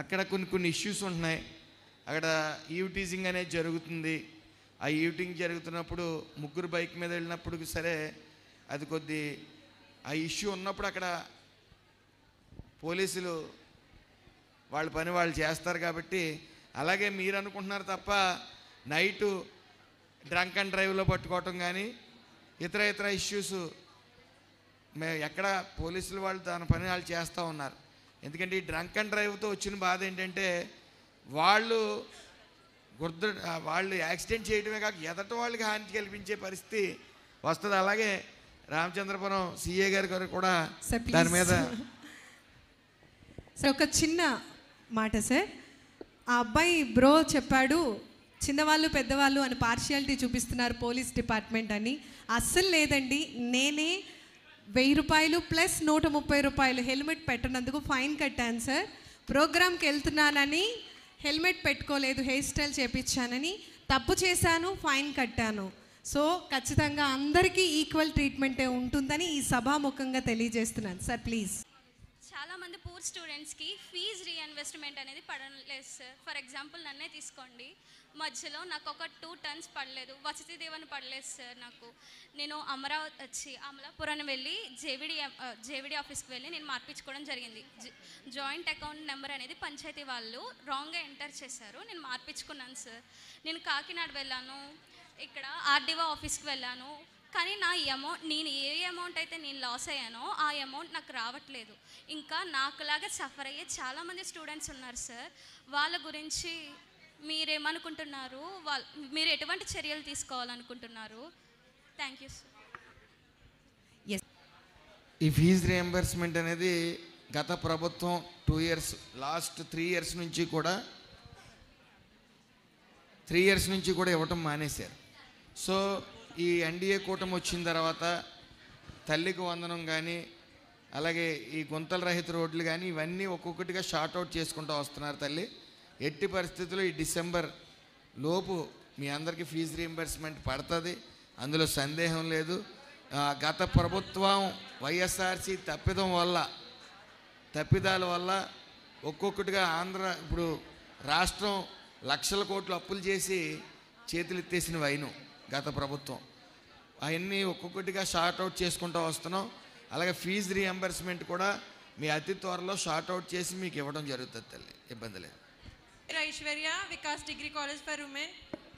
అక్కడ కొన్ని ఇష్యూస్ ఉంటున్నాయి. అక్కడ ఈవ్ టీజింగ్ అనేది జరుగుతుంది. ఆ ఈవిటింగ్ జరుగుతున్నప్పుడు 3 బైక్ మీద వెళ్ళినప్పుడు సరే, అది ఆ ఇష్యూ ఉన్నప్పుడు అక్కడ పోలీసులు వాళ్ళ పని వాళ్ళు చేస్తారు కాబట్టి, అలాగే మీరు అనుకుంటున్నారు తప్ప నైటు డ్రంక్ అండ్ డ్రైవ్లో పట్టుకోవటం కానీ ఇతర ఇష్యూస్ ఎక్కడ పోలీసులు వాళ్ళు దాని పని వాళ్ళు చేస్తూ ఉన్నారు. ఎందుకంటే ఈ డ్రంక్ అండ్ డ్రైవ్తో వచ్చిన బాధ ఏంటంటే వాళ్ళు యాక్సిడెంట్ చేయడమే కాక ఎదట వాళ్ళకి హాని కల్పించే పరిస్థితి వస్తుంది. అలాగే రామచంద్రపురం సిఏ గారు కూడా దాని మీద సార్ ఒక చిన్న మాట సార్. ఆ అబ్బాయి బ్రో చెప్పాడు చిన్నవాళ్ళు పెద్దవాళ్ళు అని పార్షియాలిటీ చూపిస్తున్నారు పోలీస్ డిపార్ట్మెంట్ అని. అస్సలు లేదండి, నేనే 1000 రూపాయలు ప్లస్ 130 రూపాయలు హెల్మెట్ పెట్టినందుకు ఫైన్ కట్టాను సార్. ప్రోగ్రామ్కి వెళ్తున్నానని హెల్మెట్ పెట్టుకోలేదు, హెయిర్ స్టైల్ చేపించానని తప్పు చేశాను, ఫైన్ కట్టాను. సో ఖచ్చితంగా అందరికీ ఈక్వల్ ట్రీట్మెంటే ఉంటుందని ఈ సభాముఖంగా తెలియజేస్తున్నాను సార్. ప్లీజ్. చాలామంది పూర్ స్టూడెంట్స్కి ఫీజు రీఇన్వెస్ట్మెంట్ అనేది పడలేదు సార్. ఫర్ ఎగ్జాంపుల్ నన్నే తీసుకోండి, మధ్యలో నాకు ఒక 2 టన్స్ పడలేదు, వసతి దీవెన పడలేదు సార్. నేను అమలాపురం వెళ్ళి జేవిడి ఆఫీస్కి వెళ్ళి నేను మార్పించుకోవడం జరిగింది. జాయింట్ అకౌంట్ నెంబర్ అనేది పంచాయతీ వాళ్ళు రాంగ్గా ఎంటర్ చేశారు, నేను మార్పించుకున్నాను సార్. నేను కాకినాడ వెళ్ళాను, ఇక్కడ ఆర్డీఓ ఆఫీస్కి వెళ్ళాను, కానీ నేను ఏ అమౌంట్ అయితే నేను లాస్ అయ్యానో ఆ అమౌంట్ నాకు రావట్లేదు. ఇంకా నాకులాగా సఫర్ అయ్యే చాలామంది స్టూడెంట్స్ ఉన్నారు సార్. వాళ్ళ గురించి మీరేమనుకుంటున్నారు? మీరు ఎటువంటి చర్యలు తీసుకోవాలనుకుంటున్నారు? Thank you sir. ఈ ఫీజు రియంబర్స్మెంట్ అనేది గత ప్రభుత్వం 2 ఇయర్స్ లాస్ట్ 3 ఇయర్స్ నుంచి కూడా 3 ఇయర్స్ నుంచి కూడా ఇవ్వటం మానేశారు. సో ఈ ఎన్డీఏ కూటమి వచ్చిన తర్వాత తల్లికి వందనం కానీ అలాగే ఈ గుంతల రహిత రోడ్లు కానీ ఇవన్నీ ఒక్కొక్కటిగా షార్ట్అవుట్ చేసుకుంటూ వస్తున్నారు తల్లి. ఎట్టి పరిస్థితుల్లో ఈ డిసెంబర్ లోపు మీ అందరికీ ఫీజు రీయింబర్స్మెంట్ పడుతుంది, అందులో సందేహం లేదు. గత ప్రభుత్వం వైఎస్ఆర్సీ తప్పిదాల వల్ల ఒక్కొక్కటిగా ఇప్పుడు రాష్ట్రం లక్షల కోట్లు అప్పులు చేసి చేతులు ఎత్తేసిన వైను గత ప్రభుత్వం. అవన్నీ ఒక్కొక్కటిగా షార్ట్అవుట్ చేసుకుంటూ వస్తున్నాం. అలాగే ఫీజు రీఎంబర్స్మెంట్ కూడా మీ అతి త్వరలో షార్ట్అవుట్ చేసి మీకు ఇవ్వడం జరుగుతుంది తల్లి, ఇబ్బంది లేదు. Aishwarya, Vikas degree college for women.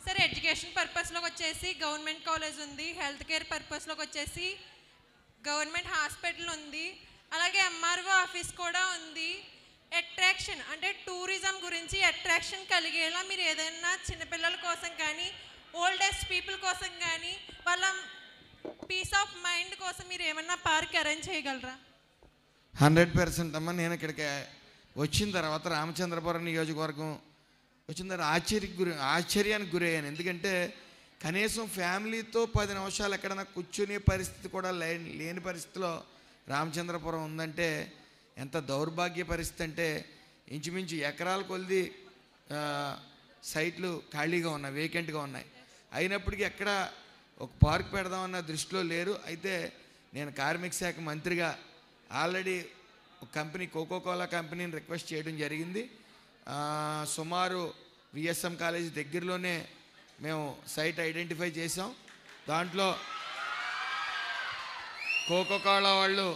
Sir, education పర్పస్లోకి వచ్చేసి గవర్నమెంట్ కాలేజ్ ఉంది, హెల్త్ కేర్ పర్పస్లోకి వచ్చేసి గవర్నమెంట్ హాస్పిటల్ ఉంది, అలాగే ఎంఆర్ఓ ఆఫీస్ కూడా ఉంది. అట్రాక్షన్ అంటే టూరిజం గురించి అట్రాక్షన్ కలిగేలా మీరు ఏదైనా చిన్నపిల్లల కోసం కానీ ఓల్డ్ ఏజ్ పీపుల్ కోసం కానీ వాళ్ళ పీస్ ఆఫ్ మైండ్ కోసం మీరు ఏమన్నా పార్క్ అరేంజ్ చేయగలరా? 100% అమ్మ. నేను ఇక్కడికి వచ్చిన తర్వాత రామచంద్రపురం నియోజకవర్గం వచ్చిన తర్వాత ఆశ్చర్యానికి గురయ్యాను. ఎందుకంటే కనీసం ఫ్యామిలీతో 10 నిమిషాలు ఎక్కడైనా కూర్చునే పరిస్థితి కూడా లేని పరిస్థితిలో రామచంద్రపురం ఉందంటే ఎంత దౌర్భాగ్య పరిస్థితి అంటే ఇంచుమించు ఎకరాల కొలిది సైట్లు ఖాళీగా ఉన్నాయి, వేకెంట్గా ఉన్నాయి. అయినప్పటికీ ఎక్కడ ఒక పార్క్ పెడదామన్న దృష్టిలో లేరు. అయితే నేను కార్మిక శాఖ మంత్రిగా ఆల్రెడీ ఒక కంపెనీ కోకోకోలా కంపెనీని రిక్వెస్ట్ చేయడం జరిగింది. సుమారు విఎస్ఎం కాలేజీ దగ్గరలోనే మేము సైట్ ఐడెంటిఫై చేసాం. దాంట్లో కోకోకోలా వాళ్ళు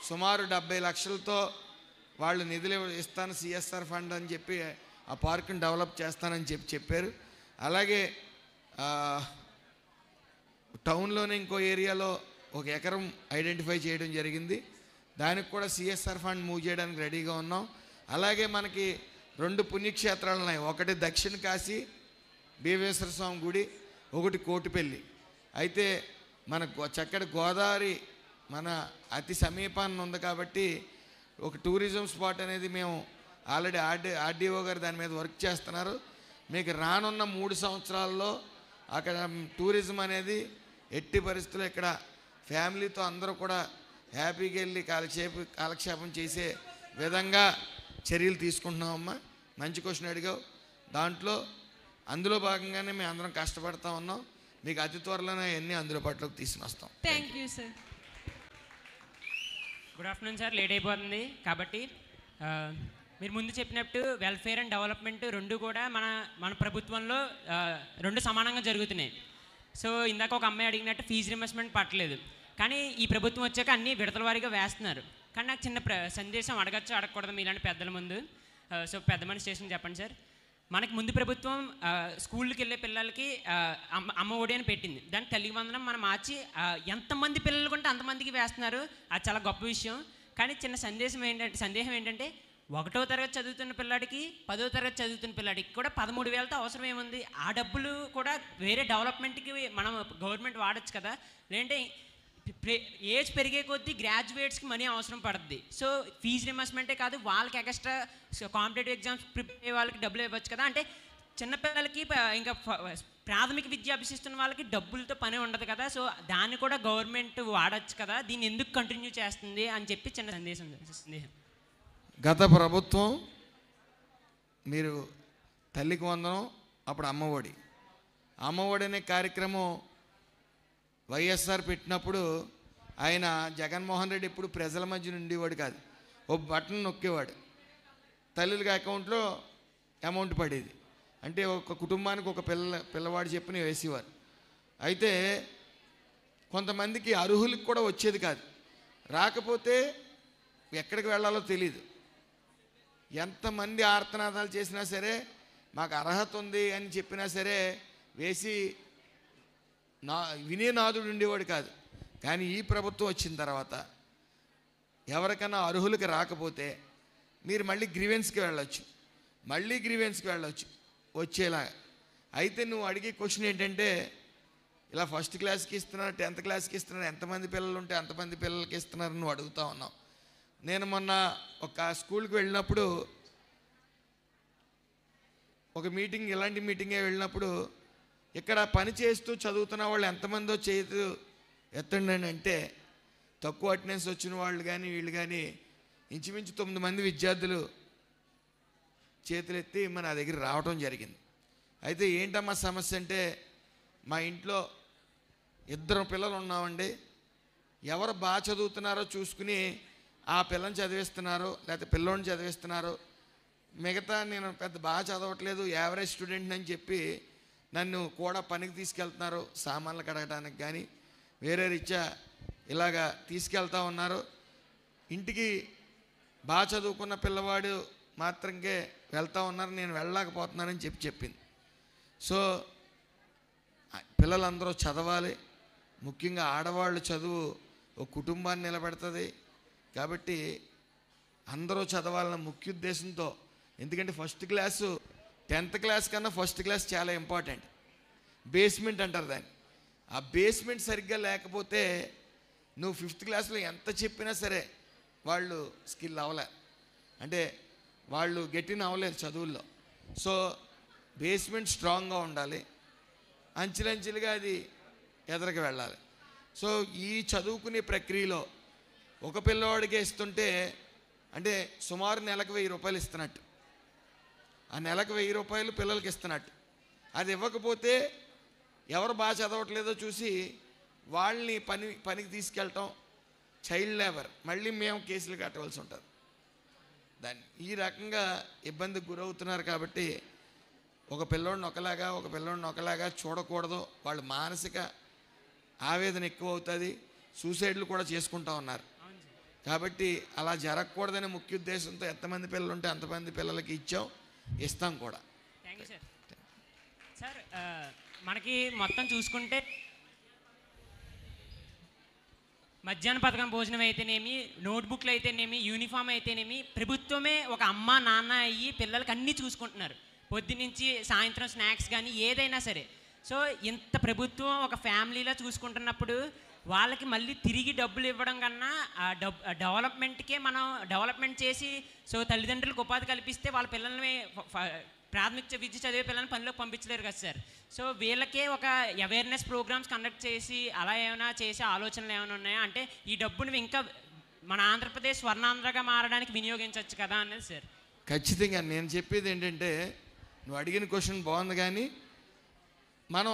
సుమారు 70 లక్షలతో వాళ్ళు నిధులు ఇస్తాను సిఎస్ఆర్ ఫండ్ అని చెప్పి ఆ పార్క్ని డెవలప్ చేస్తానని చెప్పారు. అలాగే టౌన్లోనే ఇంకో ఏరియాలో 1 ఎకరం ఐడెంటిఫై చేయడం జరిగింది. దానికి కూడా సిఎస్ఆర్ ఫండ్ మూవ్ చేయడానికి రెడీగా ఉన్నాం. అలాగే మనకి 2 పుణ్యక్షేత్రాలు ఉన్నాయి. ఒకటి దక్షిణ కాశీ భీమేశ్వర స్వామి గుడి, ఒకటి కోటిపల్లి. అయితే మన చక్కటి గోదావరి మన అతి సమీపాన్ని ఉంది కాబట్టి ఒక టూరిజం స్పాట్ అనేది మేము ఆల్రెడీ ఆర్డీఓ గారు దాని మీద వర్క్ చేస్తున్నారు. మీకు రానున్న 3 సంవత్సరాల్లో అక్కడ టూరిజం అనేది ఎట్టి పరిస్థితుల్లో ఇక్కడ ఫ్యామిలీతో అందరూ కూడా హ్యాపీగా వెళ్ళి కాలక్షేపం చేసే విధంగా చర్యలు తీసుకుంటున్నామమ్మా. మంచి క్వశ్చన్ అడిగావు. అందులో భాగంగానే మేము అందరం కష్టపడతా ఉన్నాం. మీకు అతి త్వరలోనే అన్నీ అందులో పట్లోకి తీసుకుని వస్తాం. Thank you sir. Good afternoon sir. Late అయిపోతుంది కాబట్టి మీరు ముందు చెప్పినట్టు వెల్ఫేర్ అండ్ డెవలప్మెంట్ రెండు కూడా మన ప్రభుత్వంలో 2 సమానంగా జరుగుతున్నాయి. సో ఇందాక ఒక అమ్మాయి అడిగినట్టు ఫీజు రియంబర్స్మెంట్ పట్టలేదు, కానీ ఈ ప్రభుత్వం వచ్చాక అన్నీ విడతల వారీగా వేస్తున్నారు. కానీ నాకు చిన్న సందేశం అడగకూడదు మీలాంటి పెద్దల ముందు. సో పెద్ద మనిషి స్టేషన్ చెప్పండి సార్. మనకి ముందు ప్రభుత్వం స్కూల్కి వెళ్ళే పిల్లలకి అమ్మ ఒడి అని పెట్టింది. దాన్ని తల్లి వందనం మనం మార్చి ఎంతమంది పిల్లలు కొంటే అంతమందికి వేస్తున్నారు. అది చాలా గొప్ప విషయం. కానీ చిన్న సందేహం ఏంటంటే 1వ తరగతి చదువుతున్న పిల్లాడికి 10వ తరగతి చదువుతున్న పిల్లాడికి కూడా 13,000తో అవసరం ఏముంది? ఆ డబ్బులు కూడా వేరే డెవలప్మెంట్కి మనం గవర్నమెంట్ వాడచ్చు కదా. లేదంటే ఏజ్ పెరిగే కొద్దీ గ్రాడ్యుయేట్స్కి మనీ అవసరం పడుతుంది. సో ఫీజు రియంబర్స్మెంటే కాదు, వాళ్ళకి ఎక్స్ట్రా కాంపిటేటివ్ ఎగ్జామ్స్ ప్రిపేర్ అయ్యే వాళ్ళకి డబ్బులు ఇవ్వచ్చు కదా. అంటే చిన్నపిల్లలకి ఇంకా ప్రాథమిక విద్య అభ్యసిస్తున్న వాళ్ళకి డబ్బులతో పని ఉండదు కదా. సో దాన్ని కూడా గవర్నమెంట్ వాడచ్చు కదా. దీన్ని ఎందుకు కంటిన్యూ చేస్తుంది అని చెప్పి చిన్న సందేహం. గత ప్రభుత్వం మీరు తల్లికి వందనం, అప్పుడు అమ్మఒడి అనే కార్యక్రమం వైఎస్ఆర్ పెట్టినప్పుడు ఆయన జగన్మోహన్ రెడ్డి ఎప్పుడు ప్రజల మధ్య ఉండేవాడు కాదు. ఒక బటన్ నొక్కేవాడు, తల్లులకి అకౌంట్లో అమౌంట్ పడేది. అంటే ఒక కుటుంబానికి ఒక పిల్లవాడు చెప్పిన వేసేవారు. అయితే కొంతమందికి అర్హులకు కూడా వచ్చేది కాదు. రాకపోతే ఎక్కడికి వెళ్ళాలో తెలియదు. ఎంతమంది ఆర్తనాదాలు చేసినా సరే మాకు అర్హత ఉంది అని చెప్పినా సరే వేసి వినేనాథుడు ఉండేవాడు కాదు. కానీ ఈ ప్రభుత్వం వచ్చిన తర్వాత ఎవరికైనా అర్హులకి రాకపోతే మీరు మళ్ళీ గ్రీవెన్స్కి వెళ్ళొచ్చు వచ్చేలా. అయితే నువ్వు అడిగే క్వశ్చన్ ఏంటంటే, ఇలా ఫస్ట్ క్లాస్కి ఇస్తున్నారు, 10th క్లాస్కి ఇస్తున్నారు, ఎంతమంది పిల్లలు ఉంటే అంతమంది పిల్లలకి ఇస్తున్నారు నువ్వు అడుగుతా ఉన్నావు. నేను మొన్న ఒక స్కూల్కి వెళ్ళినప్పుడు, ఒక మీటింగ్, ఇలాంటి మీటింగే వెళ్ళినప్పుడు, ఇక్కడ పని చేస్తూ చదువుతున్న వాళ్ళు ఎంతమందో చేతులు ఎత్తండి అంటే, తక్కువ అటెండెన్స్ వచ్చిన వాళ్ళు కానీ వీళ్ళు కానీ ఇంచుమించు 9 మంది విద్యార్థులు చేతులెత్తి మన దగ్గర రావడం జరిగింది. అయితే ఏంటమ్మా సమస్య అంటే, మా ఇంట్లో 2 పిల్లలు ఉన్నామండి, ఎవరు బాగా చదువుతున్నారో చూసుకుని ఆ పిల్లని చదివిస్తున్నారు, లేకపోతే పిల్లోని చదివిస్తున్నారు, మిగతా నేను పెద్ద బాగా చదవట్లేదు, యావరేజ్ స్టూడెంట్ అని చెప్పి నన్ను కూడా పనికి తీసుకెళ్తున్నారు, సామాన్లు కడగడానికి కానీ వేరే రీత్యా ఇలాగా తీసుకెళ్తా ఉన్నారు. ఇంటికి బాగా చదువుకున్న పిల్లవాడు మాత్రంకే వెళ్తూ ఉన్నారు, నేను వెళ్ళలేకపోతున్నానని చెప్పింది. సో పిల్లలందరూ చదవాలి, ముఖ్యంగా ఆడవాళ్ళు చదువు ఒక కుటుంబాన్ని నిలబెడుతుంది. కాబట్టి అందరూ చదవాలన్న ముఖ్య ఉద్దేశంతో, ఎందుకంటే ఫస్ట్ క్లాసు 10th క్లాస్ కన్నా ఫస్ట్ క్లాస్ చాలా ఇంపార్టెంట్. బేస్మెంట్ అంటారు దాన్ని. ఆ బేస్మెంట్ సరిగ్గా లేకపోతే నువ్వు 5th క్లాస్లో ఎంత చెప్పినా సరే వాళ్ళు స్కిల్ అవ్వలే, అంటే వాళ్ళు గట్టిన అవ్వలేరు చదువుల్లో. సో బేస్మెంట్ స్ట్రాంగ్గా ఉండాలి, అంచెలంచెలుగా అది ఎదరికి వెళ్ళాలి. సో ఈ చదువుకునే ప్రక్రియలో ఒక పిల్లవాడికి ఇస్తుంటే, అంటే సుమారు నెలకు 1000 రూపాయలు ఇస్తున్నట్టు, ఆ నెలకు 1000 రూపాయలు పిల్లలకి ఇస్తున్నట్టు. అది ఇవ్వకపోతే ఎవరు బాగా చదవట్లేదో చూసి వాళ్ళని పనికి తీసుకెళ్ళటం, చైల్డ్ లేబర్, మళ్ళీ మేము కేసులు కట్టవలసి ఉంటుంది. దాన్ని ఈ రకంగా ఇబ్బందికి గురవుతున్నారు. కాబట్టి ఒక పిల్లోడిని ఒకలాగా చూడకూడదు, వాళ్ళు మానసిక ఆవేదన ఎక్కువ అవుతుంది, సూసైడ్లు కూడా చేసుకుంటూ ఉన్నారు. కాబట్టి అలా జరగకూడదనే ముఖ్య ఉద్దేశంతో ఎంతమంది పిల్లలు ఉంటే అంతమంది పిల్లలకి ఇస్తాం కూడా. Thank you sir. సార్ మనకి మొత్తం చూసుకుంటే మధ్యాహ్న పథకం భోజనం అయితేనేమి, నోట్బుక్లు అయితేనేమి, యూనిఫామ్ అయితేనేమి, ప్రభుత్వమే ఒక అమ్మ నాన్న అయ్యి పిల్లలకి అన్నీ చూసుకుంటున్నారు. పొద్దున్నుంచి సాయంత్రం స్నాక్స్ కానీ ఏదైనా సరే. సో ఇంత ప్రభుత్వం ఒక ఫ్యామిలీలా చూసుకుంటున్నప్పుడు వాళ్ళకి మళ్ళీ తిరిగి డబ్బులు ఇవ్వడం కన్నా ఆ డెవలప్మెంట్కే మనం డెవలప్మెంట్ చేసి, సో తల్లిదండ్రులకు ఉపాధి కల్పిస్తే వాళ్ళ పిల్లల్ని ప్రాథమిక విద్య చదివే పిల్లల్ని పనిలోకి పంపించలేరు కదా సార్. సో వీళ్ళకే ఒక అవేర్నెస్ ప్రోగ్రామ్స్ కండక్ట్ చేసి అలా ఏమైనా చేసే ఆలోచనలు ఏమైనా ఉన్నాయా? అంటే ఈ డబ్బును ఇంకా మన ఆంధ్రప్రదేశ్ స్వర్ణాంధ్రగా మారడానికి వినియోగించవచ్చు కదా అనేది సార్. ఖచ్చితంగా నేను చెప్పేది ఏంటంటే, నువ్వు అడిగిన క్వశ్చన్ బాగుంది, కానీ మనం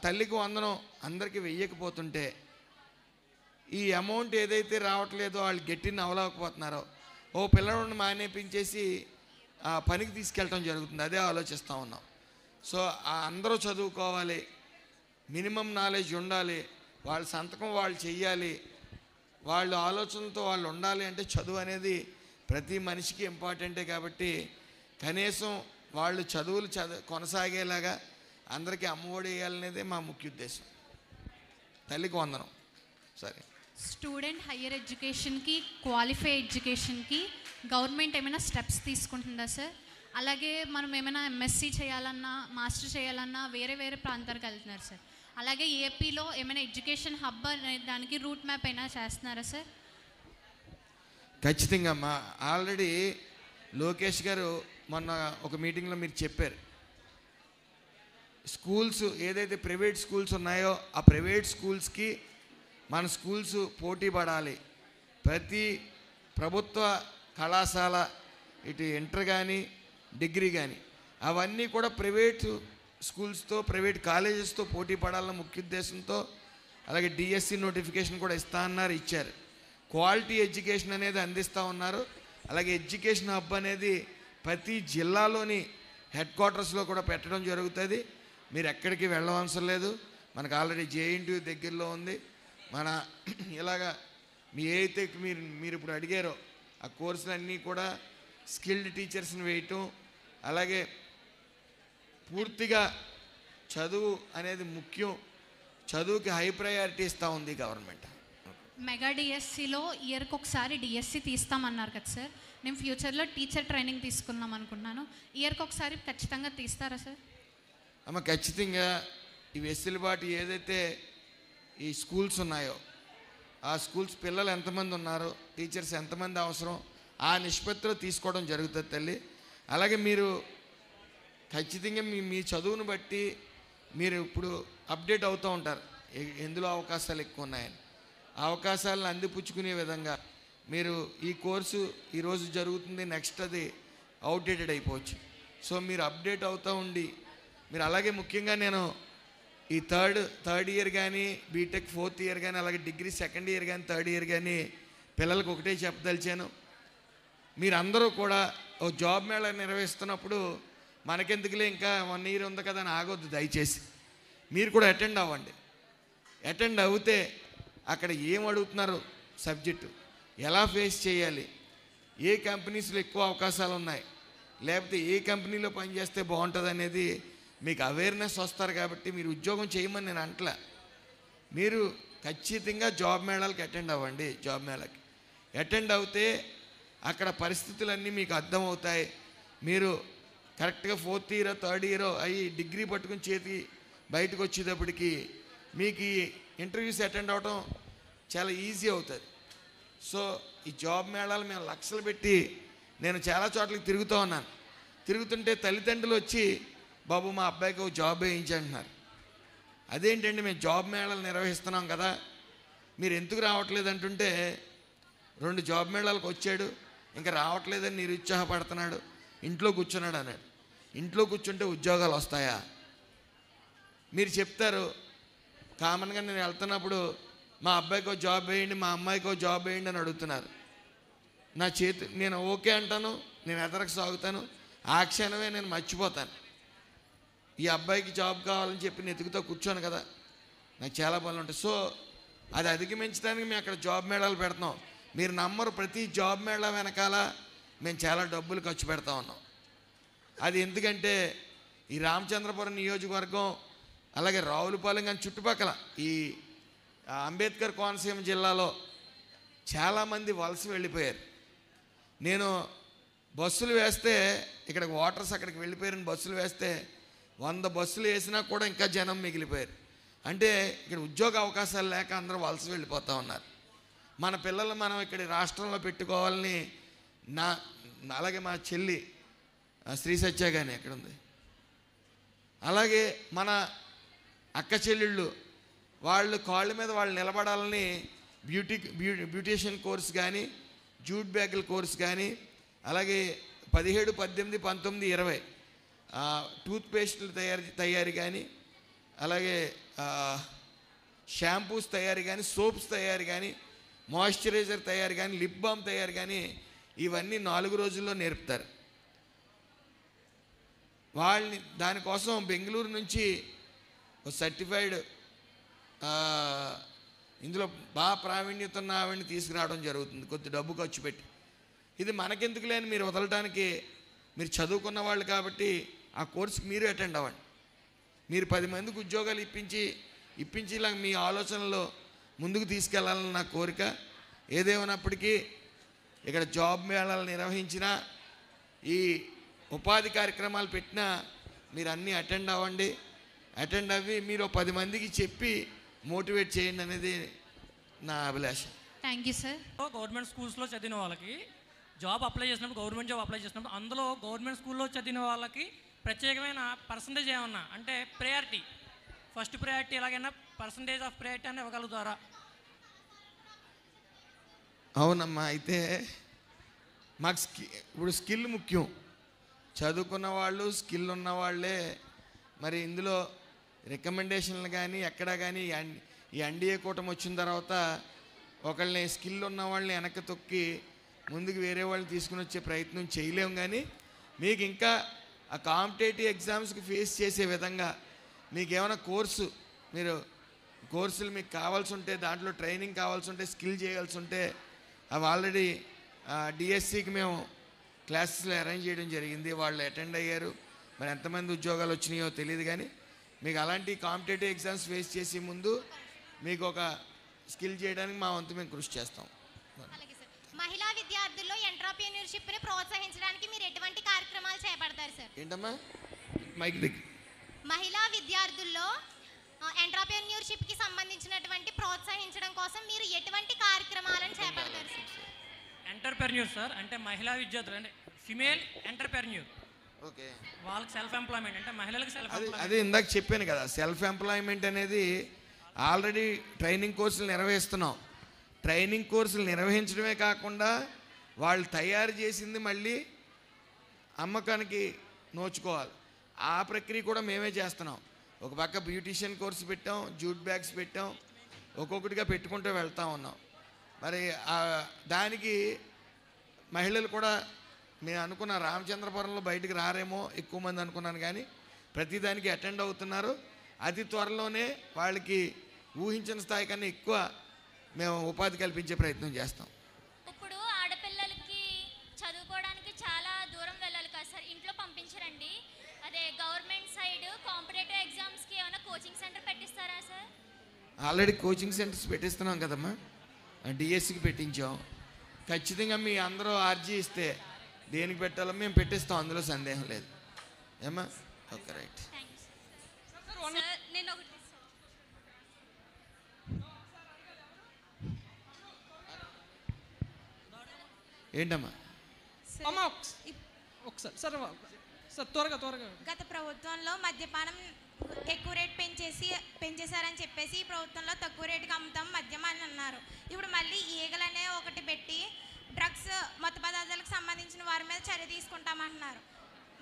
తల్లికి వందనం అందరికీ వెయ్యకపోతుంటే ఈ అమౌంట్ ఏదైతే రావట్లేదో వాళ్ళు గట్టిని అవ్వలేకపోతున్నారో, ఓ పిల్లవాడిని మానేపించేసి పనికి తీసుకెళ్ళటం జరుగుతుంది. అదే ఆలోచిస్తూ ఉన్నాం. సో అందరూ చదువుకోవాలి, మినిమం నాలెడ్జ్ ఉండాలి, వాళ్ళ సంతకం వాళ్ళు చెయ్యాలి, వాళ్ళు ఆలోచనలతో వాళ్ళు ఉండాలి. అంటే చదువు అనేది ప్రతి మనిషికి ఇంపార్టెంటే. కాబట్టి కనీసం వాళ్ళు చదువులు కొనసాగేలాగా అందరికీ అమ్మఒడి వేయాలనేదే మా ముఖ్య ఉద్దేశం. తల్లికి వందనం. సరే, స్టూడెంట్ హయ్యర్ ఎడ్యుకేషన్కి, క్వాలిఫై ఎడ్యుకేషన్కి గవర్నమెంట్ ఏమైనా స్టెప్స్ తీసుకుంటుందా సార్? అలాగే మనం ఏమైనా ఎంఎస్సీ చేయాలన్నా, మాస్టర్ చేయాలన్నా వేరే వేరే ప్రాంతాలకు వెళ్తున్నారు సార్. అలాగే ఏపీలో ఏమైనా ఎడ్యుకేషన్ హబ్ అనే దానికి రూట్ మ్యాప్ అయినా చేస్తున్నారా సార్? ఖచ్చితంగా మా ఆల్రెడీ లోకేష్ గారు మొన్న ఒక మీటింగ్లో మీరు చెప్పారు, స్కూల్స్ ఏదైతే ప్రైవేట్ స్కూల్స్ ఉన్నాయో ఆ ప్రైవేట్ స్కూల్స్కి మన స్కూల్స్ పోటీ పడాలి. ప్రతి ప్రభుత్వ కళాశాల, ఇటు ఇంటర్ కానీ డిగ్రీ కానీ అవన్నీ కూడా ప్రైవేట్ స్కూల్స్తో, ప్రైవేట్ కాలేజెస్తో పోటీ పడాలన్న ముఖ్య ఉద్దేశంతో, అలాగే డిఎస్సి నోటిఫికేషన్ కూడా ఇచ్చారు. క్వాలిటీ ఎడ్యుకేషన్ అనేది అందిస్తూ ఉన్నారు. అలాగే ఎడ్యుకేషన్ హబ్ అనేది ప్రతి జిల్లాలోని హెడ్ క్వార్టర్స్లో కూడా పెట్టడం జరుగుతుంది. మీరు ఎక్కడికి వెళ్ళవసరం లేదు, మనకు ఆల్రెడీ జేఎన్టీయూ దగ్గరలో ఉంది. మన ఇలాగా ఏదైతే మీరు ఇప్పుడు అడిగారో ఆ కోర్సులన్నీ కూడా స్కిల్డ్ టీచర్స్ని వేయటం, అలాగే పూర్తిగా చదువు అనేది ముఖ్యం, చదువుకి హై ప్రయారిటీ ఇస్తూ ఉంది గవర్నమెంట్. మెగా డిఎస్సిలో ఇయర్కి ఒకసారి డిఎస్సి తీస్తామన్నారు కదా సార్. నేను ఫ్యూచర్లో టీచర్ ట్రైనింగ్ తీసుకుందాం అనుకుంటున్నాను. ఇయర్కి ఒకసారి ఖచ్చితంగా తీస్తారా సార్? అమ్మ ఖచ్చితంగా ఈ వెసులుబాటు ఏదైతే ఈ స్కూల్స్ ఉన్నాయో ఆ స్కూల్స్ పిల్లలు ఎంతమంది ఉన్నారో, టీచర్స్ ఎంతమంది అవసరం, ఆ నిష్పత్తిలో తీసుకోవడం జరుగుతుంది తల్లి. అలాగే మీరు ఖచ్చితంగా మీ చదువును బట్టి మీరు ఇప్పుడు అప్డేట్ అవుతూ ఉంటారు ఎందులో అవకాశాలు ఎక్కువ ఉన్నాయని. ఆ అవకాశాలను అందిపుచ్చుకునే విధంగా మీరు ఈ కోర్సు ఈరోజు జరుగుతుంది, నెక్స్ట్ అది అవుట్డేటెడ్ అయిపోవచ్చు. సో మీరు అప్డేట్ అవుతూ ఉండి మీరు అలాగే ముఖ్యంగా నేను ఈ థర్డ్ ఇయర్ కానీ బీటెక్ 4th ఇయర్ కానీ అలాగే డిగ్రీ 2nd ఇయర్ కానీ 3rd ఇయర్ కానీ పిల్లలకు ఒకటే చెప్పదలిచాను, మీరందరూ కూడా ఓ జాబ్ మేళా నిర్వహిస్తున్నప్పుడు మనకెందుకులే ఇంకా 1 year ఉంది కదా అని ఆగొద్దు. దయచేసి మీరు కూడా అటెండ్ అవ్వండి. అటెండ్ అవుతే అక్కడ ఏం అడుగుతున్నారు, సబ్జెక్టు ఎలా ఫేస్ చేయాలి, ఏ కంపెనీస్లో ఎక్కువ అవకాశాలు ఉన్నాయి, లేకపోతే ఏ కంపెనీలో పనిచేస్తే బాగుంటుంది అనేది మీకు అవేర్నెస్ వస్తారు. కాబట్టి మీరు ఉద్యోగం చేయమని నేను అంటలే, మీరు ఖచ్చితంగా జాబ్ మేళాలకి అటెండ్ అవ్వండి. జాబ్ మేళాకి అటెండ్ అవుతే అక్కడ పరిస్థితులన్నీ మీకు అర్థమవుతాయి. మీరు కరెక్ట్గా 4th ఇయర్ 3rd ఇయర్ అయ్యి డిగ్రీ పట్టుకుని చేతి బయటకు వచ్చేటప్పటికి మీకు ఈ ఇంటర్వ్యూస్ అటెండ్ అవ్వడం చాలా ఈజీ అవుతుంది. సో ఈ జాబ్ మేళాలు మేము లక్షలు పెట్టి నేను చాలా చోట్లకి తిరుగుతూ ఉన్నాను. తిరుగుతుంటే తల్లిదండ్రులు వచ్చి బాబు మా అబ్బాయికి ఒక జాబ్ వేయించంటున్నారు. అదేంటండి మేము జాబ్ మేళాలు నిర్వహిస్తున్నాం కదా, మీరు ఎందుకు రావట్లేదు అంటుంటే 2 జాబ్ మేళాలకు వచ్చాడు ఇంకా రావట్లేదని నిరుత్సాహపడుతున్నాడు, ఇంట్లో కూర్చున్నాడు అన్నాడు. ఇంట్లో కూర్చుంటే ఉద్యోగాలు వస్తాయా? మీరు చెప్తారు కామన్గా నేను వెళ్తున్నప్పుడు మా అబ్బాయికి ఒక జాబ్ వేయండి, మా అమ్మాయికి ఒక జాబ్ వేయండి అని అడుగుతున్నారు. నేను ఓకే అంటాను, నేను ఎదరకు సాగుతాను. ఆ క్షణమే నేను మర్చిపోతాను ఈ అబ్బాయికి జాబ్ కావాలని చెప్పి నేను ఎదుగుతూ కూర్చోను కదా, నాకు చాలా పనులు ఉంటాయి. సో అది అధిగమించడానికి మేము అక్కడ జాబ్ మేళాలు పెడతాం. మీరు నమ్మరు, ప్రతి జాబ్ మేళా వెనకాల మేము చాలా డబ్బులు ఖర్చు పెడతా ఉన్నాం. అది ఎందుకంటే ఈ రామచంద్రపురం నియోజకవర్గం అలాగే రావులపాలెం కానీ చుట్టుపక్కల ఈ అంబేద్కర్ కోనసీమ జిల్లాలో చాలామంది వలస వెళ్ళిపోయారు. నేను బస్సులు వేస్తే ఇక్కడ ఓటర్స్ అక్కడికి వెళ్ళిపోయారని బస్సులు వేస్తే 100 బస్సులు వేసినా కూడా ఇంకా జనం మిగిలిపోయారు. అంటే ఇక్కడ ఉద్యోగ అవకాశాలు లేక అందరూ వలస వెళ్ళిపోతూ ఉన్నారు. మన పిల్లలు మనం ఇక్కడ రాష్ట్రంలో పెట్టుకోవాలని అలాగే మా చెల్లి శ్రీ సత్య కానీ ఎక్కడుంది, అలాగే మన అక్క చెల్లెళ్ళు వాళ్ళు కాళ్ళ మీద వాళ్ళు నిలబడాలని బ్యూటీషియన్ కోర్స్ కానీ జూట్ బ్యాగుల కోర్స్ కానీ అలాగే 17, 18, 19, 20 టూత్పేస్టులు తయారీ కానీ అలాగే షాంపూస్ తయారీ కానీ సోప్స్ తయారీ కానీ మాయిశ్చరైజర్ తయారీ కానీ లిప్ బామ్ తయారీ కానీ ఇవన్నీ 4 రోజుల్లో నేర్పుతారు. వాళ్ళని దానికోసం బెంగళూరు నుంచి ఒక సర్టిఫైడ్ ఇందులో బాగా ప్రావీణ్యత ఉన్న ఆవిడని తీసుకురావడం జరుగుతుంది కొద్ది డబ్బు ఖర్చు పెట్టి. ఇది మనకెందుకు లేని మీరు వదలటానికి, మీరు చదువుకున్న వాళ్ళు కాబట్టి ఆ కోర్సుకి మీరు అటెండ్ అవ్వండి. మీరు 10 మందికి ఉద్యోగాలు ఇప్పించేలా మీ ఆలోచనలో ముందుకు తీసుకెళ్లాలని నా కోరిక. ఏదేమైనప్పటికీ ఇక్కడ జాబ్ మేళాలు నిర్వహించినా ఈ ఉపాధి కార్యక్రమాలు పెట్టినా మీరు అన్నీ అటెండ్ అవ్వండి. అటెండ్ అవ్వి మీరు 10 మందికి చెప్పి మోటివేట్ చేయండి అనేది నా అభిలాష. Thank you sir. గవర్నమెంట్ స్కూల్స్లో చదివిన వాళ్ళకి జాబ్ అప్లై చేసినప్పుడు, గవర్నమెంట్ జాబ్ అప్లై చేసినప్పుడు అందులో గవర్నమెంట్ స్కూల్లో చదివిన వాళ్ళకి ప్రత్యేకమైన పర్సంటేజ్ ఏమన్నా అంటే ప్రయారిటీ, ఫస్ట్ ప్రయారిటీ ఎలాగైనా పర్సంటేజ్ ఆఫ్ ప్రయారిటీ అని ఇవ్వగలుగుతారా? అవునమ్మా, అయితే మాకు ఇప్పుడు స్కిల్ ముఖ్యం. చదువుకున్న వాళ్ళు స్కిల్ ఉన్న వాళ్ళే మరి ఇందులో రికమెండేషన్లు కానీ ఎక్కడా కానీ ఈ ఎన్డీఏ కూటమి వచ్చిన తర్వాత ఒకళ్ళని స్కిల్ ఉన్న వాళ్ళని వెనక్కి తొక్కి ముందుకు వేరే వాళ్ళని తీసుకుని వచ్చే ప్రయత్నం చేయలేము. కానీ మీకు ఇంకా ఆ కాంపిటేటివ్ ఎగ్జామ్స్కి ఫేస్ చేసే విధంగా మీకు ఏమైనా కోర్సులు మీకు కావాల్సి ఉంటే, దాంట్లో ట్రైనింగ్ కావాల్సి ఉంటే, స్కిల్ చేయాల్సి ఉంటే అవి ఆల్రెడీ డిఎస్సికి మేము క్లాసెస్లో అరేంజ్ చేయడం జరిగింది. వాళ్ళు అటెండ్ అయ్యారు. మరి ఎంతమంది ఉద్యోగాలు వచ్చినాయో తెలియదు. కానీ మీకు అలాంటి కాంపిటేటివ్ ఎగ్జామ్స్ ఫేస్ చేసే ముందు మీకు ఒక స్కిల్ చేయడానికి మా వంతు మేము కృషి చేస్తాం. మహిళా విద్యార్థుల్లో ఎంటర్‌ప్రెన్యూర్‌షిప్‌ని ప్రోత్సహించడానికి మీరు ఎటువంటి కార్యక్రమాలు చేపడతారు సార్? ఏంటమ్మా మైక్ దగ్గర. మహిళా విద్యార్థుల్లో ఎంటర్‌ప్రెన్యూర్‌షిప్‌కి సంబంధించినటువంటి ప్రోత్సహించడం కోసం మీరు ఎటువంటి కార్యక్రమాలను చేపడతారు సార్? ఎంటర్‌ప్రెన్యూర్ సార్ అంటే మహిళా విద్యార్థులు అంటే ఫిమేల్ ఎంటర్‌ప్రెన్యూర్. ఓకే, వాళ్ళకి సెల్ఫ్ ఎంప్లాయ్మెంట్ అంటే మహిళలకు సెల్ఫ్ అదే ఎంప్లాయ్మెంట్. ఇందాక చెప్పాను కదా, సెల్ఫ్ ఎంప్లాయ్మెంట్ అనేది ఆల్రెడీ ట్రైనింగ్ కోర్సులు నిర్వహిస్తున్నాం. ట్రైనింగ్ కోర్సులు నిర్వహించడమే కాకుండా వాళ్ళు తయారు చేసింది మళ్ళీ అమ్మకానికి నోచుకోవాలి. ఆ ప్రక్రియ కూడా మేమే చేస్తున్నాం. ఒక పక్క బ్యూటీషియన్ కోర్సు పెట్టాం, జూట్ బ్యాగ్స్ పెట్టాం, ఒక్కొక్కటిగా పెట్టుకుంటూ వెళ్తూ ఉన్నాం. మరి దానికి మహిళలు కూడా నేను అనుకున్న రామచంద్రపురంలో బయటికి రారేమో ఎక్కువ మంది అనుకున్నాను, కానీ ప్రతిదానికి అటెండ్ అవుతున్నారు. అతి త్వరలోనే వాళ్ళకి ఊహించిన స్థాయి కన్నా ఎక్కువ మేము ఉపాధి కల్పించే ప్రయత్నం చేస్తాం. ఇప్పుడు ఆడపిల్లలకి చదువుకోవడానికి చాలా దూరం వెళ్ళాలి కదా సార్, ఇంట్లో పంపించరండి. అదే గవర్నమెంట్ సైడ్ కాంపిటేటివ్ ఎగ్జామ్స్కి ఏమైనా కోచింగ్ సెంటర్ పెట్టిస్తారా సార్? ఆల్రెడీ కోచింగ్ సెంటర్స్ పెట్టిస్తున్నాం కదమ్మా, డిఎస్సికి పెట్టించాం. ఖచ్చితంగా మీ అందరూ ఆర్జీ ఇస్తే దేనికి పెట్టాలో మేము పెట్టిస్తాం, అందులో సందేహం లేదు. ఏమ్మా? Okay, right. నేను ఒకటి ఏంటమ్మా? ఒకసారి సార్ సార్ త్వరగా గత ప్రభుత్వంలో మద్యపానం ఎక్కువ రేట్ పెంచేశారని చెప్పేసి ఈ ప్రభుత్వంలో తక్కువ రేటుకి అమ్ముతాం మద్యం అని అన్నారు. ఇప్పుడు మళ్ళీ ఈగలనే ఒకటి పెట్టి డ్రగ్స్ మత్తు పదార్థాలకు సంబంధించిన వారి మీద చర్య తీసుకుంటామంటున్నారు.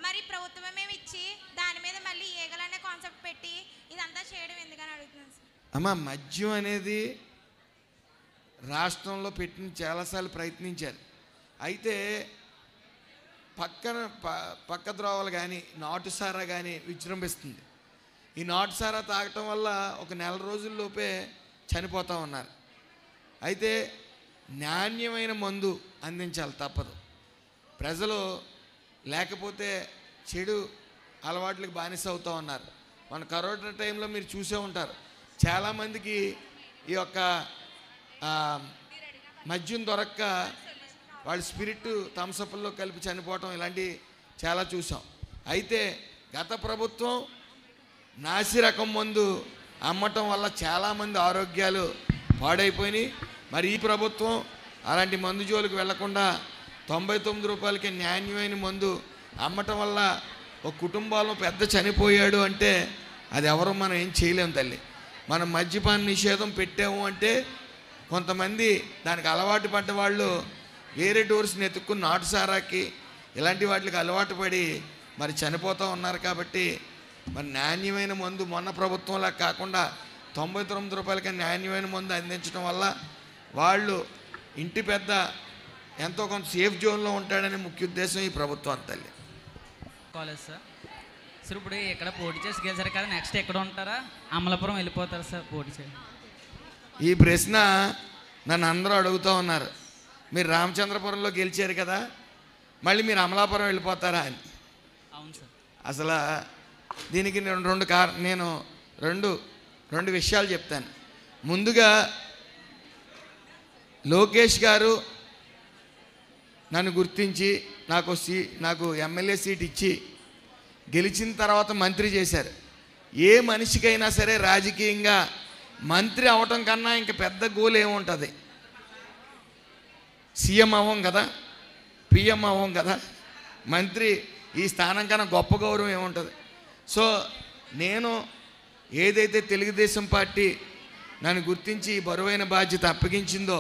మరి ప్రభుత్వమే మేము ఇచ్చి దాని మీద మళ్ళీ ఈగలనే కాన్సెప్ట్ పెట్టి ఇదంతా చేయడం ఎందుకని అడుగుతున్నాను సార్. అమ్మా, మద్యం అనేది రాష్ట్రంలో పెట్టిన చాలాసార్లు ప్రయత్నించారు. అయితే పక్క ద్రోవలు కానీ నాటుసారా కానీ విజృంభిస్తుంది. ఈ నాటుసారా తాగటం వల్ల ఒక నెల రోజుల్లోపే చనిపోతూ ఉన్నారు. అయితే నాణ్యమైన మందు అందించాలి, తప్పదు. ప్రజలు లేకపోతే చెడు అలవాట్లకు బానిస అవుతూ ఉన్నారు. మన కరోనా టైంలో మీరు చూసే ఉంటారు, చాలామందికి ఈ యొక్క మద్యం దొరక్క వాళ్ళు స్పిరిట్ థమ్సప్లో కలిపి చనిపోవటం ఇలాంటివి చాలా చూసాం. అయితే గత ప్రభుత్వం నాసిరకం మందు అమ్మటం వల్ల చాలామంది ఆరోగ్యాలు పాడైపోయినాయి. మరి ఈ ప్రభుత్వం అలాంటి మందు జోలికి వెళ్లకుండా 99 రూపాయలకి నాణ్యమైన మందు అమ్మటం వల్ల ఒక కుటుంబాల్లో పెద్ద చనిపోయాడు అంటే అది ఎవరో మనం ఏం చేయలేము తల్లి. మనం మద్యపాన నిషేధం పెట్టాము అంటే కొంతమంది దానికి అలవాటు పడ్డ వాళ్ళు వేరే డోర్స్ని ఎత్తుక్కుని నాటుసారాకి ఇలాంటి వాటికి అలవాటు పడి మరి చనిపోతూ ఉన్నారు. కాబట్టి మరి నాణ్యమైన మందు మొన్న ప్రభుత్వంలా కాకుండా 99 రూపాయలకి నాణ్యమైన మందు అందించడం వల్ల వాళ్ళు ఇంటి పెద్ద ఎంతో కొంత సేఫ్ జోన్లో ఉంటాడనే ముఖ్య ఉద్దేశం ఈ ప్రభుత్వం తల్లి. కాలేజ్ సార్ సార్ ఇప్పుడు ఇక్కడ పోటీ చేసి గెలిచారు కదా, నెక్స్ట్ ఎక్కడ ఉంటారా? అమలాపురం వెళ్ళిపోతారు సార్ పోటీ చేసి? ఈ ప్రశ్న నన్ను అందరూ అడుగుతూ ఉన్నారు. మీరు రామచంద్రపురంలో గెలిచారు కదా, మళ్ళీ మీరు అమలాపురం వెళ్ళిపోతారా అని. అవును సార్. అసలు దీనికి నేను రెండు విషయాలు చెప్తాను. ముందుగా లోకేష్ గారు నన్ను గుర్తించి నాకు ఎమ్మెల్యే సీట్ ఇచ్చి గెలిచిన తర్వాత మంత్రి చేశారు. ఏ మనిషికైనా సరే రాజకీయంగా మంత్రి అవటం కన్నా ఇంక పెద్ద గోల్ ఏముంటుంది? సీఎం అవ్వం కదా, పిఎం అవ్వం కదా, మంత్రి ఈ స్థానం కన్నా గొప్ప గౌరవం ఏముంటుంది? సో నేను ఏదైతే తెలుగుదేశం పార్టీ నన్ను గుర్తించి ఈ బరువైన బాధ్యత అప్పగించిందో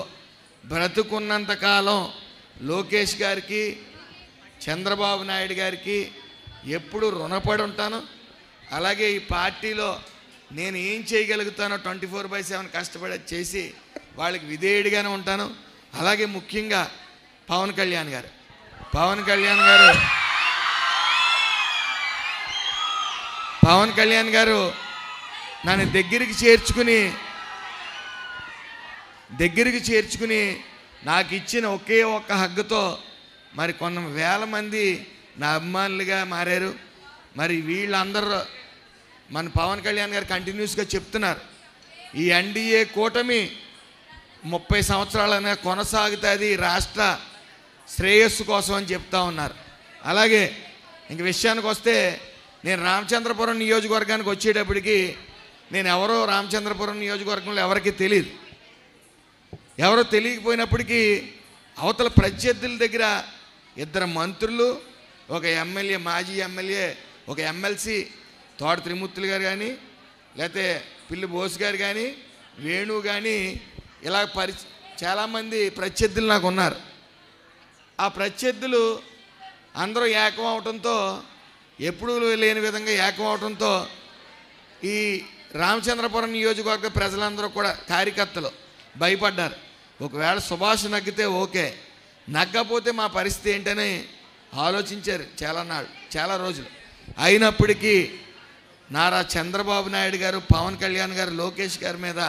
బ్రతుకున్నంతకాలం లోకేష్ గారికి, చంద్రబాబు నాయుడు గారికి ఎప్పుడు రుణపడి ఉంటాను. అలాగే ఈ పార్టీలో నేను ఏం చేయగలుగుతానో 24/7 కష్టపడి చేసి వాళ్ళకి విధేయుడిగానే ఉంటాను. అలాగే ముఖ్యంగా పవన్ కళ్యాణ్ గారు నన్ను దగ్గరికి చేర్చుకుని నాకు ఇచ్చిన ఒకే ఒక్క హగ్గుతో మరి కొన్ని వేల మంది నా అభిమానులుగా మారారు. మరి వీళ్ళందరూ మన పవన్ కళ్యాణ్ గారు కంటిన్యూస్గా చెప్తున్నారు, ఈ ఎన్డీఏ కూటమి 30 సంవత్సరాలనే కొనసాగుతుంది రాష్ట్ర శ్రేయస్సు కోసం అని చెప్తా ఉన్నారు. అలాగే ఇంక విషయానికి వస్తే, నేను రామచంద్రపురం నియోజకవర్గానికి వచ్చేటప్పటికి నేను ఎవరో రామచంద్రపురం నియోజకవర్గంలో ఎవరికీ తెలియదు. ఎవరో తెలియకపోయినప్పటికీ అవతల ప్రత్యర్థుల దగ్గర 2 మంత్రులు, ఒక ఎమ్మెల్యే, మాజీ ఎమ్మెల్యే, ఒక ఎమ్మెల్సీ తోట త్రిమూర్తులు గారు కానీ, లేకపోతే పిల్లి బోస్ గారు కానీ, వేణు కానీ, ఇలా చాలామంది ప్రత్యర్థులు నాకు ఉన్నారు. ఆ ప్రత్యర్థులు అందరూ ఏకం అవడంతో, ఎప్పుడూ లేని విధంగా ఏకం అవడంతో ఈ రామచంద్రపురం నియోజకవర్గ ప్రజలందరూ కూడా, కార్యకర్తలు భయపడ్డారు. ఒకవేళ సుభాష్ నగ్గితే ఓకే, నగ్గపోతే మా పరిస్థితి ఏంటని ఆలోచించారు చాలా రోజులు. అయినప్పటికీ నారా చంద్రబాబు నాయుడు గారు, పవన్ కళ్యాణ్ గారు, లోకేష్ గారి మీద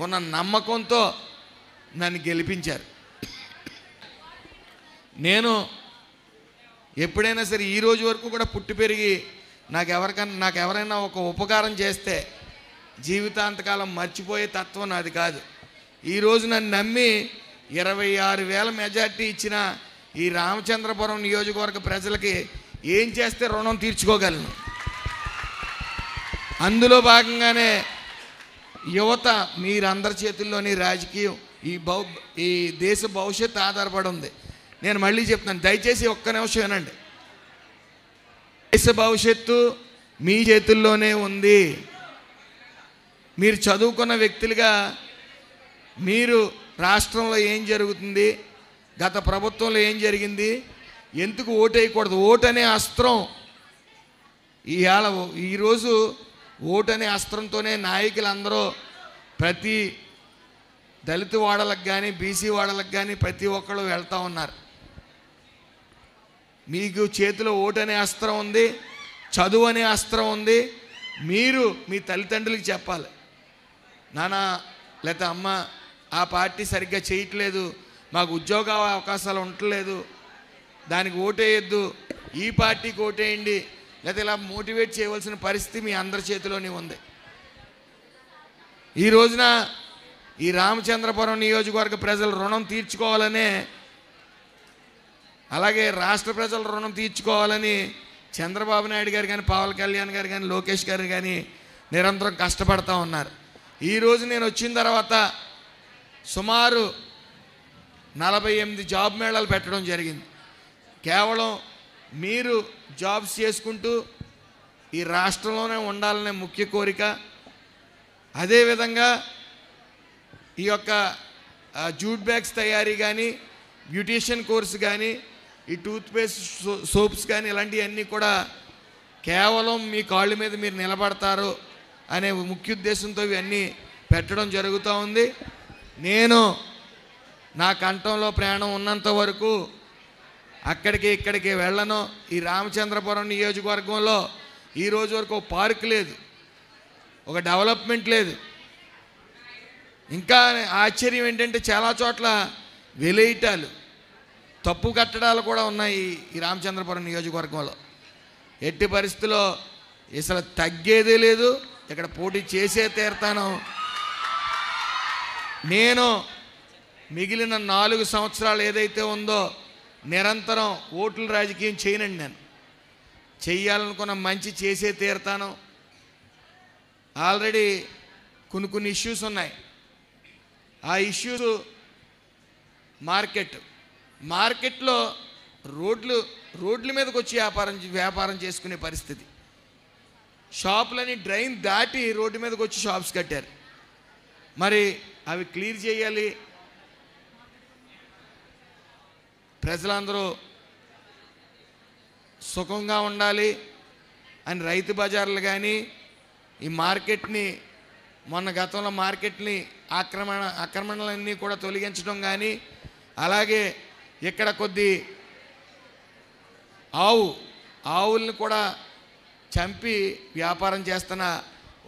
ఉన్న నమ్మకంతో నన్ను గెలిపించారు. నేను ఎప్పుడైనా సరే ఈ రోజు వరకు కూడా పుట్టి పెరిగి నాకు ఎవరైనా ఒక ఉపకారం చేస్తే జీవితాంతకాలం మర్చిపోయే తత్వం నాది కాదు. ఈరోజు నన్ను నమ్మి 26,000 మెజార్టీ ఇచ్చిన ఈ రామచంద్రపురం నియోజకవర్గ ప్రజలకి ఏం చేస్తే రుణం తీర్చుకోగలను. అందులో భాగంగానే యువత మీరందరి చేతుల్లోని రాజకీయం, ఈ దేశ భవిష్యత్తు ఆధారపడి ఉంది. నేను మళ్ళీ చెప్తున్నాను, దయచేసి ఒక్క నిమిషం వినండి. దేశ భవిష్యత్తు మీ చేతుల్లోనే ఉంది. మీరు చదువుకున్న వ్యక్తులుగా మీరు రాష్ట్రంలో ఏం జరుగుతుంది, గత ప్రభుత్వంలో ఏం జరిగింది, ఎందుకు ఓటు వేయకూడదు, ఓటు అనే అస్త్రం ఈరోజు ఓటు అనే అస్త్రంతోనే నాయకులందరూ ప్రతి దళిత వాడలకు కానీ, బీసీ వాడలకు కానీ ప్రతి ఒక్కళ్ళు వెళ్తూ ఉన్నారు. మీకు చేతిలో ఓటు అనే అస్త్రం ఉంది, చదువు అనే అస్త్రం ఉంది. మీరు మీ తల్లిదండ్రులకి చెప్పాలి, నాన్న లేకపోతే అమ్మ ఆ పార్టీ సరిగ్గా చేయట్లేదు, మాకు ఉద్యోగ అవకాశాలు ఉండట్లేదు, దానికి ఓటేయద్దు, ఈ పార్టీకి ఓటేయండి, లేకపోతే ఇలా మోటివేట్ చేయవలసిన పరిస్థితి మీ అందరి చేతిలోనే ఉంది. ఈ రోజున ఈ రామచంద్రపురం నియోజకవర్గ ప్రజలు రుణం తీర్చుకోవాలనే, అలాగే రాష్ట్ర ప్రజల రుణం తీర్చుకోవాలని చంద్రబాబు నాయుడు గారు కానీ, పవన్ కళ్యాణ్ గారు కానీ, లోకేష్ గారు కానీ నిరంతరం కష్టపడుతూ ఉన్నారు. ఈరోజు నేను వచ్చిన తర్వాత సుమారు 48 జాబ్ మేళాలు పెట్టడం జరిగింది. కేవలం మీరు జాబ్స్ చేసుకుంటూ ఈ రాష్ట్రంలోనే ఉండాలనే ముఖ్య కోరిక. అదేవిధంగా ఈ యొక్క జూట్ బ్యాగ్స్ తయారీ కానీ, బ్యూటీషియన్ కోర్సు కానీ, ఈ టూత్పేస్ట్ సోప్స్ కానీ, ఇలాంటివన్నీ కూడా కేవలం మీ కాళ్ళ మీద మీరు నిలబడతారు అనే ముఖ్య ఉద్దేశంతో ఇవన్నీ పెట్టడం జరుగుతూ ఉంది. నేను నా కంఠంలో ప్రాణం ఉన్నంత వరకు అక్కడికి ఇక్కడికి వెళ్ళను. ఈ రామచంద్రపురం నియోజకవర్గంలో ఈ రోజు వరకు ఒక పార్క్ లేదు, ఒక డెవలప్మెంట్ లేదు. ఇంకా ఆశ్చర్యం ఏంటంటే చాలా చోట్ల వెలేయటాలు, తప్పు కట్టడాలు కూడా ఉన్నాయి ఈ రామచంద్రపురం నియోజకవర్గంలో. ఎట్టి పరిస్థితుల్లో అసలు తగ్గేదే లేదు, ఇక్కడ పోటీ చేసే తీరుతాను. నేను మిగిలిన 4 సంవత్సరాలు ఏదైతే ఉందో నిరంతరం ఓట్ల రాజకీయం చేయనండి. నేను చెయ్యాలనుకున్న మంచి చేసే తీరుతాను. ఆల్రెడీ కొన్ని ఇష్యూస్ ఉన్నాయి. ఆ ఇష్యూస్ మార్కెట్లో రోడ్ల మీదకి వచ్చి వ్యాపారం చేసుకునే పరిస్థితి. షాపులని డ్రైన్ దాటి రోడ్డు మీదకి వచ్చి షాప్స్ కట్టారు. మరి అవి క్లియర్ చేయాలి. ప్రజలందరూ సుఖంగా ఉండాలి అని రైతు బజార్లు కానీ, ఈ మార్కెట్ని మొన్న గతంలో మార్కెట్ని ఆక్రమణలన్నీ కూడా తొలగించడం కానీ, అలాగే ఇక్కడ కొద్ది ఆవుల్ని కూడా చంపి వ్యాపారం చేస్తున్న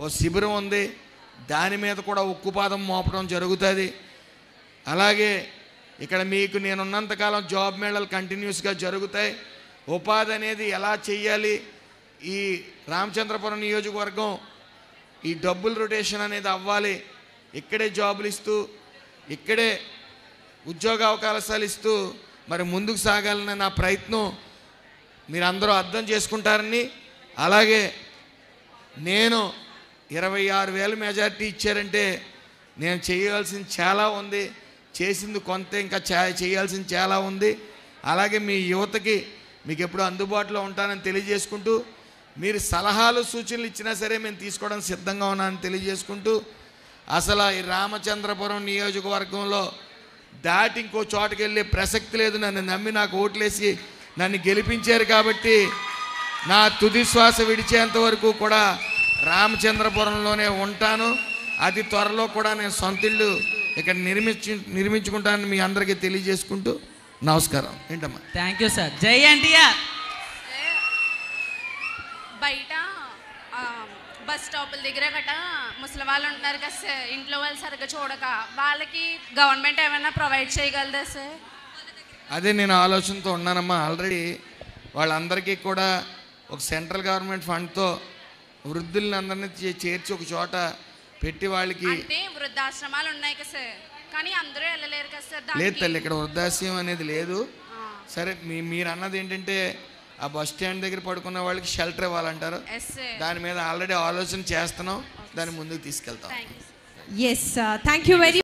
ఓ శిబిరం ఉంది. దాని మీద కూడా ఉక్కుపాదం మోపడం జరుగుతుంది. అలాగే ఇక్కడ మీకు నేనున్నంతకాలం జాబ్ మేళాలు కంటిన్యూస్గా జరుగుతాయి. ఉపాధి అనేది ఎలా చెయ్యాలి, ఈ రామచంద్రపురం నియోజకవర్గం ఈ డబ్బుల రొటేషన్ అనేది అవ్వాలి, ఇక్కడే జాబులు ఇస్తూ ఇక్కడే ఉద్యోగ అవకాశాలు ఇస్తూ మరి ముందుకు సాగాలన్న నా ప్రయత్నం మీరందరూ అర్థం చేసుకుంటారని, అలాగే నేను 26,000 మెజారిటీ ఇచ్చారంటే నేను చేయాల్సింది చాలా ఉంది, చేసింది కొంత, ఇంకా చేయాల్సింది చాలా ఉంది. అలాగే మీ యువతకి మీకు ఎప్పుడు అందుబాటులో ఉంటానని తెలియజేసుకుంటూ, మీరు సలహాలు సూచనలు ఇచ్చినా సరే మేము తీసుకోవడానికి సిద్ధంగా ఉన్నానని తెలియజేసుకుంటూ, అసలు ఈ రామచంద్రపురం నియోజకవర్గంలో దాటి ఇంకో చోటుకి వెళ్ళే ప్రసక్తి లేదు. నన్ను నమ్మి నాకు ఓట్లేసి నన్ను గెలిపించారు కాబట్టి నా తుది శ్వాస విడిచేంత వరకు కూడా రామచంద్రపురంలోనే ఉంటాను. అతి త్వరలో కూడా నేను సొంత ఇల్లు ఇక్కడ నిర్మించుకుంటానని మీ అందరికీ తెలియజేసుకుంటూ నమస్కారం. ఏంటమ్మా? Thank you sir. జై ఎన్టీఆర్. బయట బస్ స్టాపుల దగ్గర గట్ట ముసలి వాళ్ళు ఉంటారు కదా సార్, ఇంట్లో వాళ్ళు సరిగ్గా చూడక, వాళ్ళకి గవర్నమెంట్ ఏమైనా ప్రొవైడ్ చేయగలదా సార్? అదే నేను ఆలోచనతో ఉన్నానమ్మా. ఆల్రెడీ వాళ్ళందరికీ కూడా ఒక సెంట్రల్ గవర్నమెంట్ ఫండ్తో వృద్ధుల్ని అందరినీ చేర్చి ఒక చోట పెట్టి వాళ్ళకి, అంటే వృద్ధాశ్రమాలు ఉన్నాయి కదా సార్, కానీ అందరూ వెళ్ళలేరు కదా సార్. లేదు తల్లి, ఇక్కడ వృద్ధాశ్రమం అనేది లేదు. సరే, మీరు అన్నది ఏంటంటే ఆ బస్ స్టాండ్ దగ్గర పడుకున్న వాళ్ళకి షెల్టర్ ఇవ్వాలంటారు. దాని మీద ఆల్రెడీ ఆలోచన చేస్తున్నాం, దాన్ని ముందుకు తీసుకెళ్తాం. Yes, thank you very